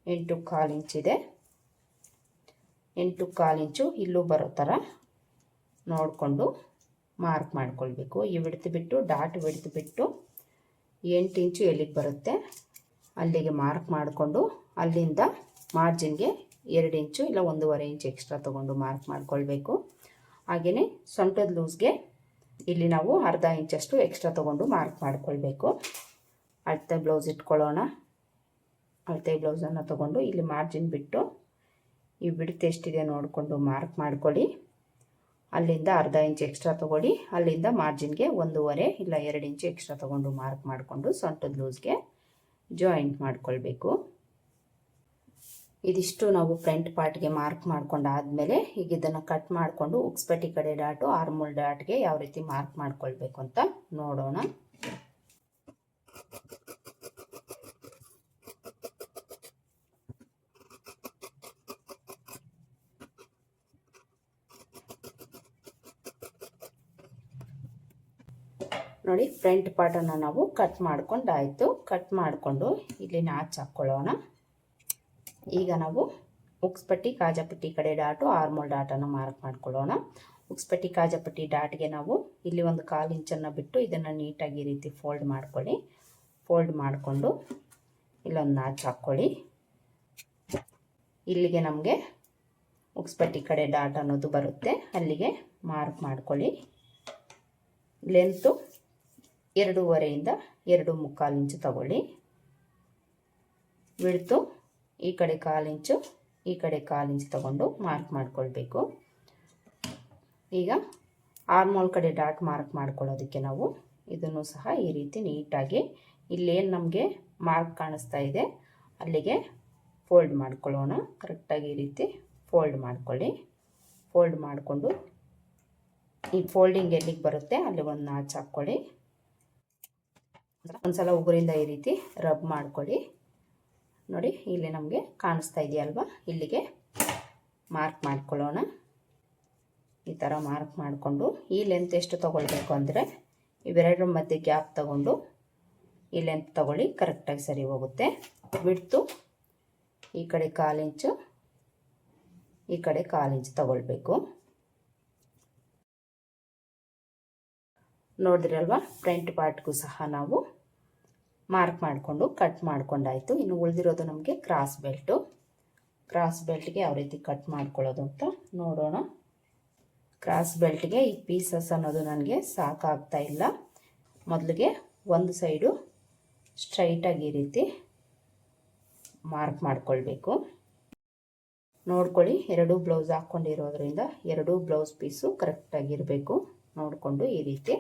8.25 ಇಂಚಿದೆ. 8.25 ಇಂಚು ಇಲ್ಲೂ ಬರೋ ಥರ ನೋಡಿಕೊಂಡು ಮಾರ್ಕ್ ಮಾಡ್ಕೊಳ್ಬೇಕು. ಈ ಬಿಡ್ತು ಬಿಟ್ಟು ಡಾಟ್ ಬಿಡ್ತು ಬಿಟ್ಟು 8 ಇಂಚು ಎಲ್ಲಿಗೆ ಬರುತ್ತೆ ಅಲ್ಲಿಗೆ ಮಾರ್ಕ್ ಮಾಡಿಕೊಂಡು ಅಲ್ಲಿಂದ ಮಾರ್ಜಿನ್ಗೆ 2 ಇಂಚು ಇಲ್ಲ 1.5 ಇಂಚು ಎಕ್ಸ್ಟ್ರಾ ತೊಗೊಂಡು ಮಾರ್ಕ್ ಮಾಡ್ಕೊಳ್ಬೇಕು. ಹಾಗೆಯೇ ಸೊಂಟದ ಲೂಸ್ಗೆ ಇಲ್ಲಿ ನಾವು ಅರ್ಧ ಇಂಚಷ್ಟು ಎಕ್ಸ್ಟ್ರಾ ತೊಗೊಂಡು ಮಾರ್ಕ್ ಮಾಡ್ಕೊಳ್ಬೇಕು. ಅಳತೆ ಬ್ಲೌಸ್ ಇಟ್ಕೊಳ್ಳೋಣ. ಅಳತೆ ಬ್ಲೌಸನ್ನು ತೊಗೊಂಡು ಇಲ್ಲಿ ಮಾರ್ಜಿನ್ ಬಿಟ್ಟು ಈ ಬಿಡ್ತು ಎಷ್ಟಿದೆ ನೋಡಿಕೊಂಡು ಮಾರ್ಕ್ ಮಾಡ್ಕೊಳ್ಳಿ. ಅಲ್ಲಿಂದ ಅರ್ಧ ಇಂಚ್ ಎಕ್ಸ್ಟ್ರಾ ತೊಗೊಳ್ಳಿ. ಅಲ್ಲಿಂದ ಮಾರ್ಜಿನ್ಗೆ 1.5 ಇಲ್ಲ 2 ಇಂಚು ಎಕ್ಸ್ಟ್ರಾ ತೊಗೊಂಡು ಮಾರ್ಕ್ ಮಾಡಿಕೊಂಡು ಸೊಂಟದ ಲೂಸ್ಗೆ ಜಾಯಿಂಟ್ ಮಾಡ್ಕೊಳ್ಬೇಕು. ಇದಿಷ್ಟು ನಾವು ಫ್ರಂಟ್ ಪಾರ್ಟ್ಗೆ ಮಾರ್ಕ್ ಮಾಡ್ಕೊಂಡಾದಮೇಲೆ ಈಗ ಇದನ್ನು ಕಟ್ ಮಾಡಿಕೊಂಡು ಉಕ್ಸ್ಪಟ್ಟಿ ಕಡೆ ಡಾಟು ಆರ್ಮೋಲ್ ಡಾಟ್ಗೆ ಯಾವ ರೀತಿ ಮಾರ್ಕ್ ಮಾಡ್ಕೊಳ್ಬೇಕು ಅಂತ ನೋಡೋಣ. ನೋಡಿ, ಫ್ರಂಟ್ ಪಾರ್ಟನ್ನು ನಾವು ಕಟ್ ಮಾಡ್ಕೊಂಡಾಯಿತು. ಕಟ್ ಮಾಡಿಕೊಂಡು ಇಲ್ಲಿ ನಾಚ್ ಹಾಕ್ಕೊಳ್ಳೋಣ. ಈಗ ನಾವು ಉಕ್ಸ್ಪಟ್ಟಿ ಕಾಜಾಪಟ್ಟಿ ಕಡೆ ಡಾಟು ಆರ್ಮೋಲ್ ಡಾಟನ್ನು ಮಾರ್ಕ್ ಮಾಡ್ಕೊಳ್ಳೋಣ. ಉಕ್ಸ್ಪಟ್ಟಿ ಕಾಜಾಪಟ್ಟಿ ಡಾಟ್ಗೆ ನಾವು ಇಲ್ಲಿ 1/4 ಇಂಚನ್ನು ಬಿಟ್ಟು ಇದನ್ನು ನೀಟಾಗಿ ಈ ರೀತಿ ಫೋಲ್ಡ್ ಮಾಡ್ಕೊಳ್ಳಿ. ಫೋಲ್ಡ್ ಮಾಡಿಕೊಂಡು ಇಲ್ಲೊಂದು ನಾಚ್ ಹಾಕ್ಕೊಳ್ಳಿ. ಇಲ್ಲಿಗೆ ನಮಗೆ ಉಕ್ಸ್ಪಟ್ಟಿ ಕಡೆ ಡಾಟ್ ಅನ್ನೋದು ಬರುತ್ತೆ, ಅಲ್ಲಿಗೆ ಮಾರ್ಕ್ ಮಾಡ್ಕೊಳ್ಳಿ. ಲೆಂತು 2.5 ಇಂದ 2.25 ಇಂಚು ತಗೊಳ್ಳಿ. ವಿಡ್ತು ಈ ಕಡೆ 1/4 ಇಂಚು, ಈ ಕಡೆ 1/4 ಇಂಚು ತಗೊಂಡು ಮಾರ್ಕ್ ಮಾಡ್ಕೊಳ್ಬೇಕು. ಈಗ ಆರ್ಮೋಲ್ ಕಡೆ ಡಾಟ್ ಮಾರ್ಕ್ ಮಾಡ್ಕೊಳ್ಳೋದಕ್ಕೆ ನಾವು ಇದನ್ನು ಸಹ ಈ ರೀತಿ ನೀಟಾಗಿ ಇಲ್ಲೇನು ನಮಗೆ ಮಾರ್ಕ್ ಕಾಣಿಸ್ತಾ ಇದೆ ಅಲ್ಲಿಗೆ ಫೋಲ್ಡ್ ಮಾಡ್ಕೊಳ್ಳೋಣ. ಕರೆಕ್ಟಾಗಿ ಈ ರೀತಿ ಫೋಲ್ಡ್ ಮಾಡ್ಕೊಳ್ಳಿ. ಫೋಲ್ಡ್ ಮಾಡಿಕೊಂಡು ಈ ಫೋಲ್ಡಿಂಗ್ ಎಲ್ಲಿಗೆ ಬರುತ್ತೆ ಅಲ್ಲಿ ಒಂದು ನಾಚ್ ಹಾಕ್ಕೊಳ್ಳಿ. ಒಂದ್ಸಲ ಉಗುರಿಂದ ಈ ರೀತಿ ರಬ್ ಮಾಡ್ಕೊಳ್ಳಿ. ನೋಡಿ, ಇಲ್ಲಿ ನಮಗೆ ಕಾಣಿಸ್ತಾ ಇದೆಯಲ್ವಾ, ಇಲ್ಲಿಗೆ ಮಾರ್ಕ್ ಮಾಡ್ಕೊಳ್ಳೋಣ. ಈ ಥರ ಮಾರ್ಕ್ ಮಾಡಿಕೊಂಡು ಈ ಲೆಂತ್ ಎಷ್ಟು ತೊಗೊಳ್ಬೇಕು ಅಂದರೆ ಇವೆರಡರ ಮಧ್ಯೆ ಗ್ಯಾಪ್ ತಗೊಂಡು ಈ ಲೆಂತ್ ತಗೊಳ್ಳಿ, ಕರೆಕ್ಟಾಗಿ ಸರಿ ಹೋಗುತ್ತೆ. ಬಿಡ್ತು ಈ ಕಡೆ 1/4 ಇಂಚು, ಈ ಕಡೆ 1/4 ಇಂಚು ತಗೊಳ್ಬೇಕು. ನೋಡಿದ್ರಲ್ವಾ, ಫ್ರಂಟ್ ಪಾರ್ಟ್ಗೂ ಸಹ ನಾವು ಮಾರ್ಕ್ ಮಾಡಿಕೊಂಡು ಕಟ್ ಮಾಡ್ಕೊಂಡಾಯಿತು. ಇನ್ನು ಉಳಿದಿರೋದು ನಮಗೆ ಕ್ರಾಸ್ ಬೆಲ್ಟು. ಕ್ರಾಸ್ ಬೆಲ್ಟ್ಗೆ ಯಾವ ರೀತಿ ಕಟ್ ಮಾಡ್ಕೊಳ್ಳೋದು ಅಂತ ನೋಡೋಣ. ಕ್ರಾಸ್ ಬೆಲ್ಟ್ಗೆ ಈ ಪೀಸಸ್ ಅನ್ನೋದು ನನಗೆ ಸಾಕಾಗ್ತಾ ಇಲ್ಲ. ಮೊದಲಿಗೆ ಒಂದು ಸೈಡು ಸ್ಟ್ರೈಟಾಗಿ ಈ ರೀತಿ ಮಾರ್ಕ್ ಮಾಡ್ಕೊಳ್ಬೇಕು. ನೋಡ್ಕೊಳ್ಳಿ, 2 ಬ್ಲೌಸ್ ಹಾಕ್ಕೊಂಡಿರೋದ್ರಿಂದ 2 ಬ್ಲೌಸ್ ಪೀಸು ಕರೆಕ್ಟಾಗಿರಬೇಕು. ನೋಡಿಕೊಂಡು ಈ ರೀತಿ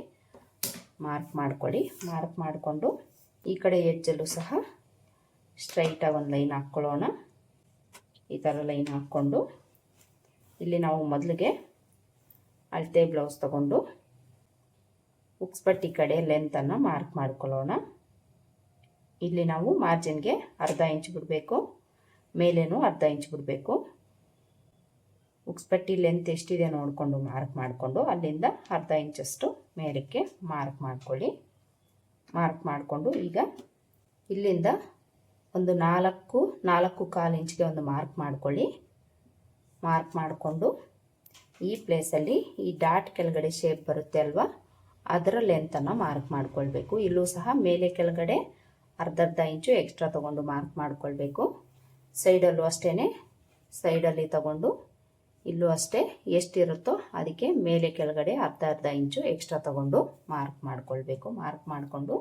ಮಾರ್ಕ್ ಮಾಡ್ಕೊಳ್ಳಿ. ಮಾರ್ಕ್ ಮಾಡಿಕೊಂಡು ಈ ಕಡೆ ಎಡ್ಜಲ್ಲೂ ಸಹ ಸ್ಟ್ರೈಟಾಗಿ ಒಂದು ಲೈನ್ ಹಾಕ್ಕೊಳ್ಳೋಣ. ಈ ಥರ ಲೈನ್ ಹಾಕ್ಕೊಂಡು ಇಲ್ಲಿ ನಾವು ಮೊದಲಿಗೆ ಅಳತೆ ಬ್ಲೌಸ್ ತಗೊಂಡು ಉಕ್ಸ್ಪಟ್ಟಿ ಕಡೆ ಲೆಂತನ್ನು ಮಾರ್ಕ್ ಮಾಡ್ಕೊಳ್ಳೋಣ. ಇಲ್ಲಿ ನಾವು ಮಾರ್ಜಿನ್ಗೆ ಅರ್ಧ ಇಂಚ್ ಬಿಡಬೇಕು, ಮೇಲೇನೂ ಅರ್ಧ ಇಂಚ್ ಬಿಡಬೇಕು. ಉಕ್ಸ್ಪಟ್ಟಿ ಲೆಂತ್ ಎಷ್ಟಿದೆ ನೋಡಿಕೊಂಡು ಮಾರ್ಕ್ ಮಾಡಿಕೊಂಡು ಅಲ್ಲಿಂದ ಅರ್ಧ ಇಂಚಷ್ಟು ಮೇಲಕ್ಕೆ ಮಾರ್ಕ್ ಮಾಡ್ಕೊಳ್ಳಿ. ಮಾರ್ಕ್ ಮಾಡಿಕೊಂಡು ಈಗ ಇಲ್ಲಿಂದ ಒಂದು 4.25 ಇಂಚ್ಗೆ ಒಂದು ಮಾರ್ಕ್ ಮಾಡ್ಕೊಳ್ಳಿ. ಮಾರ್ಕ್ ಮಾಡಿಕೊಂಡು ಈ ಪ್ಲೇಸಲ್ಲಿ ಈ ಡಾಟ್ ಕೆಳಗಡೆ ಶೇಪ್ ಬರುತ್ತೆ ಅಲ್ವಾ, ಅದರ ಲೆಂತನ್ನು ಮಾರ್ಕ್ ಮಾಡ್ಕೊಳ್ಬೇಕು. ಇಲ್ಲೂ ಸಹ ಮೇಲೆ ಕೆಳಗಡೆ ಅರ್ಧ ಇಂಚು ಎಕ್ಸ್ಟ್ರಾ ತೊಗೊಂಡು ಮಾರ್ಕ್ ಮಾಡ್ಕೊಳ್ಬೇಕು. ಸೈಡಲ್ಲೂ ಅಷ್ಟೇ, ಸೈಡಲ್ಲಿ ತಗೊಂಡು ಇಲ್ಲೂ ಅಷ್ಟೇ ಎಷ್ಟಿರುತ್ತೋ ಅದಕ್ಕೆ ಮೇಲೆ ಕೆಳಗಡೆ ಅರ್ಧ ಇಂಚು ಎಕ್ಸ್ಟ್ರಾ ತಗೊಂಡು ಮಾರ್ಕ್ ಮಾಡ್ಕೊಳ್ಬೇಕು. ಮಾರ್ಕ್ ಮಾಡಿಕೊಂಡು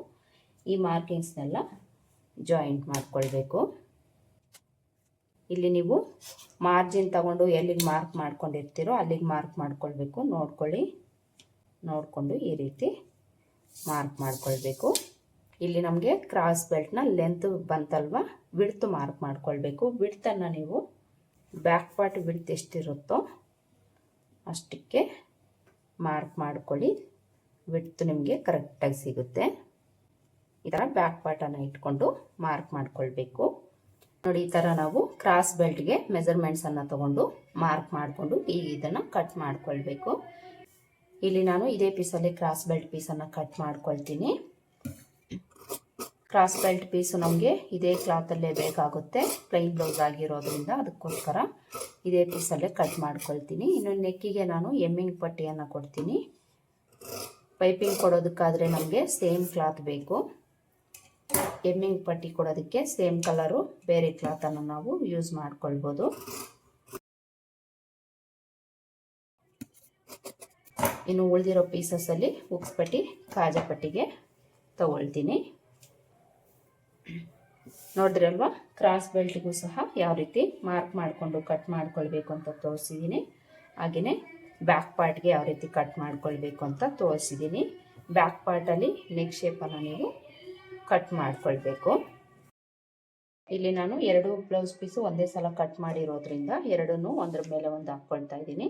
ಈ ಮಾರ್ಕಿಂಗ್ಸ್ನೆಲ್ಲ ಜಾಯಿಂಟ್ ಮಾಡ್ಕೊಳ್ಬೇಕು. ಇಲ್ಲಿ ನೀವು ಮಾರ್ಜಿನ್ ತಗೊಂಡು ಎಲ್ಲಿಗೆ ಮಾರ್ಕ್ ಮಾಡ್ಕೊಂಡಿರ್ತೀರೋ ಅಲ್ಲಿಗೆ ಮಾರ್ಕ್ ಮಾಡ್ಕೊಳ್ಬೇಕು. ನೋಡ್ಕೊಳ್ಳಿ, ನೋಡಿಕೊಂಡು ಈ ರೀತಿ ಮಾರ್ಕ್ ಮಾಡ್ಕೊಳ್ಬೇಕು. ಇಲ್ಲಿ ನಮಗೆ ಕ್ರಾಸ್ ಬೆಲ್ಟ್ನ ಲೆಂತ್ ಬಂತಲ್ವ, ವಿಡ್ತ್ ಮಾರ್ಕ್ ಮಾಡ್ಕೊಳ್ಬೇಕು. ವಿಡ್ತನ್ನು ನೀವು ಬ್ಯಾಕ್ ಪಾರ್ಟ್ ವಿಡ್ತ್ ಎಷ್ಟಿರುತ್ತೋ ಅಷ್ಟಕ್ಕೆ ಮಾರ್ಕ್ ಮಾಡ್ಕೊಳ್ಳಿ. ವಿಡ್ತ್ ನಿಮಗೆ ಕರೆಕ್ಟಾಗಿ ಸಿಗುತ್ತೆ. ಈ ಥರ ಬ್ಯಾಕ್ ಪಾರ್ಟನ್ನು ಇಟ್ಕೊಂಡು ಮಾರ್ಕ್ ಮಾಡ್ಕೊಳ್ಬೇಕು. ನೋಡಿ, ಈ ಥರ ನಾವು ಕ್ರಾಸ್ ಬೆಲ್ಟ್ಗೆ ಮೆಜರ್ಮೆಂಟ್ಸನ್ನು ತಗೊಂಡು ಮಾರ್ಕ್ ಮಾಡಿಕೊಂಡು ಈಗ ಇದನ್ನು ಕಟ್ ಮಾಡ್ಕೊಳ್ಬೇಕು. ಇಲ್ಲಿ ನಾನು ಇದೇ ಪೀಸಲ್ಲಿ ಕ್ರಾಸ್ ಬೆಲ್ಟ್ ಪೀಸನ್ನು ಕಟ್ ಮಾಡ್ಕೊಳ್ತೀನಿ. ಕ್ರಾಸ್ ಬೆಲ್ಟ್ ಪೀಸು ನಮಗೆ ಇದೇ ಕ್ಲಾತಲ್ಲೇ ಬೇಕಾಗುತ್ತೆ, ಪ್ಲೈನ್ ಬ್ಲೌಸ್ ಆಗಿರೋದ್ರಿಂದ ಅದಕ್ಕೋಸ್ಕರ ಇದೇ ಪೀಸಲ್ಲೇ ಕಟ್ ಮಾಡ್ಕೊಳ್ತೀನಿ. ಇನ್ನು ನೆಕ್ಕಿಗೆ ನಾನು ಎಮ್ಮಿಂಗ್ ಪಟ್ಟಿಯನ್ನು ಕೊಡ್ತೀನಿ. ಪೈಪಿಂಗ್ ಕೊಡೋದಕ್ಕಾದರೆ ನಮಗೆ ಸೇಮ್ ಕ್ಲಾತ್ ಬೇಕು. ಎಮ್ಮಿಂಗ್ ಪಟ್ಟಿ ಕೊಡೋದಕ್ಕೆ ಸೇಮ್ ಕಲರು ಬೇರೆ ಕ್ಲಾತನ್ನು ನಾವು ಯೂಸ್ ಮಾಡ್ಕೊಳ್ಬೋದು. ಇನ್ನು ಉಳಿದಿರೋ ಪೀಸಸಲ್ಲಿ ಹುಕ್ಸ್ ಪಟ್ಟಿ ಕಾಜಾ ಪಟ್ಟಿಗೆ ತಗೊಳ್ತೀನಿ. ನೋಡಿದ್ರಲ್ವಾ, ಕ್ರಾಸ್ ಬೆಲ್ಟಿಗೂ ಸಹ ಯಾವ ರೀತಿ ಮಾರ್ಕ್ ಮಾಡಿಕೊಂಡು ಕಟ್ ಮಾಡ್ಕೊಳ್ಬೇಕು ಅಂತ ತೋರಿಸಿದ್ದೀನಿ. ಹಾಗೆಯೇ ಬ್ಯಾಕ್ ಪಾರ್ಟ್ಗೆ ಯಾವ ರೀತಿ ಕಟ್ ಮಾಡ್ಕೊಳ್ಬೇಕು ಅಂತ ತೋರಿಸಿದ್ದೀನಿ. ಬ್ಯಾಕ್ ಪಾರ್ಟಲ್ಲಿ ನೆಕ್ ಶೇಪನ್ನು ನೀವು ಕಟ್ ಮಾಡ್ಕೊಳ್ಬೇಕು. ಇಲ್ಲಿ ನಾನು 2 ಬ್ಲೌಸ್ ಪೀಸು ಒಂದೇ ಸಲ ಕಟ್ ಮಾಡಿರೋದ್ರಿಂದ ಎರಡನ್ನೂ ಒಂದ್ರ ಮೇಲೆ ಒಂದು ಹಾಕ್ಕೊಳ್ತಾ ಇದ್ದೀನಿ.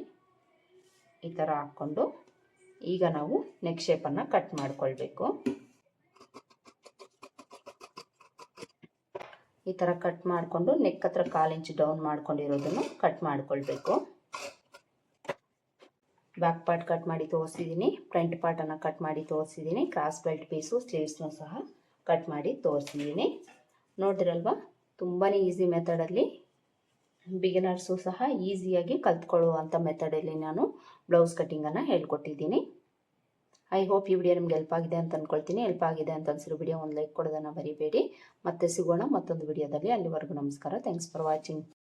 ಈ ಥರ ಹಾಕ್ಕೊಂಡು ಈಗ ನಾವು ನೆಕ್ ಶೇಪನ್ನು ಕಟ್ ಮಾಡ್ಕೊಳ್ಬೇಕು. ಈ ಥರ ಕಟ್ ಮಾಡಿಕೊಂಡು ನೆಕ್ ಹತ್ರ 1/4 ಇಂಚ್ ಡೌನ್ ಮಾಡ್ಕೊಂಡಿರೋದನ್ನು ಕಟ್ ಮಾಡ್ಕೊಳ್ಬೇಕು. ಬ್ಯಾಕ್ ಪಾರ್ಟ್ ಕಟ್ ಮಾಡಿ ತೋರಿಸಿದ್ದೀನಿ, ಫ್ರಂಟ್ ಪಾರ್ಟನ್ನು ಕಟ್ ಮಾಡಿ ತೋರಿಸಿದ್ದೀನಿ, ಕ್ರಾಸ್ ಬೆಲ್ಟ್ ಪೀಸು ಸ್ಲೀವ್ಸ್ನೂ ಸಹ ಕಟ್ ಮಾಡಿ ತೋರಿಸಿದ್ದೀನಿ. ನೋಡಿದ್ರಲ್ವಾ, ತುಂಬಾ ಈಸಿ ಮೆಥಡಲ್ಲಿ ಬಿಗಿನರ್ಸು ಸಹ ಈಸಿಯಾಗಿ ಕಲ್ತ್ಕೊಳ್ಳುವಂಥ ಮೆಥಡಲ್ಲಿ ನಾನು ಬ್ಲೌಸ್ ಕಟ್ಟಿಂಗನ್ನು ಹೇಳ್ಕೊಟ್ಟಿದ್ದೀನಿ. ಐ ಹೋಪ್ ಈ ವಿಡಿಯೋ ನಿಮ್ಗೆ ಹೆಲ್ಪ್ ಆಗಿದೆ ಅಂತ ಅಂದ್ಕೊಳ್ತೀನಿ. ಹೆಲ್ಪ್ ಆಗಿದೆ ಅಂತ ಅನ್ಸಿರೋ ವಿಡಿಯೋ ಒಂದು ಲೈಕ್ ಕೊಡೋದನ್ನು ಮರಿಬೇಡಿ. ಮತ್ತೆ ಸಿಗೋಣ ಮತ್ತೊಂದು ವಿಡಿಯೋದಲ್ಲಿ. ಅಲ್ಲಿವರೆಗೂ ನಮಸ್ಕಾರ. Thanks for watching.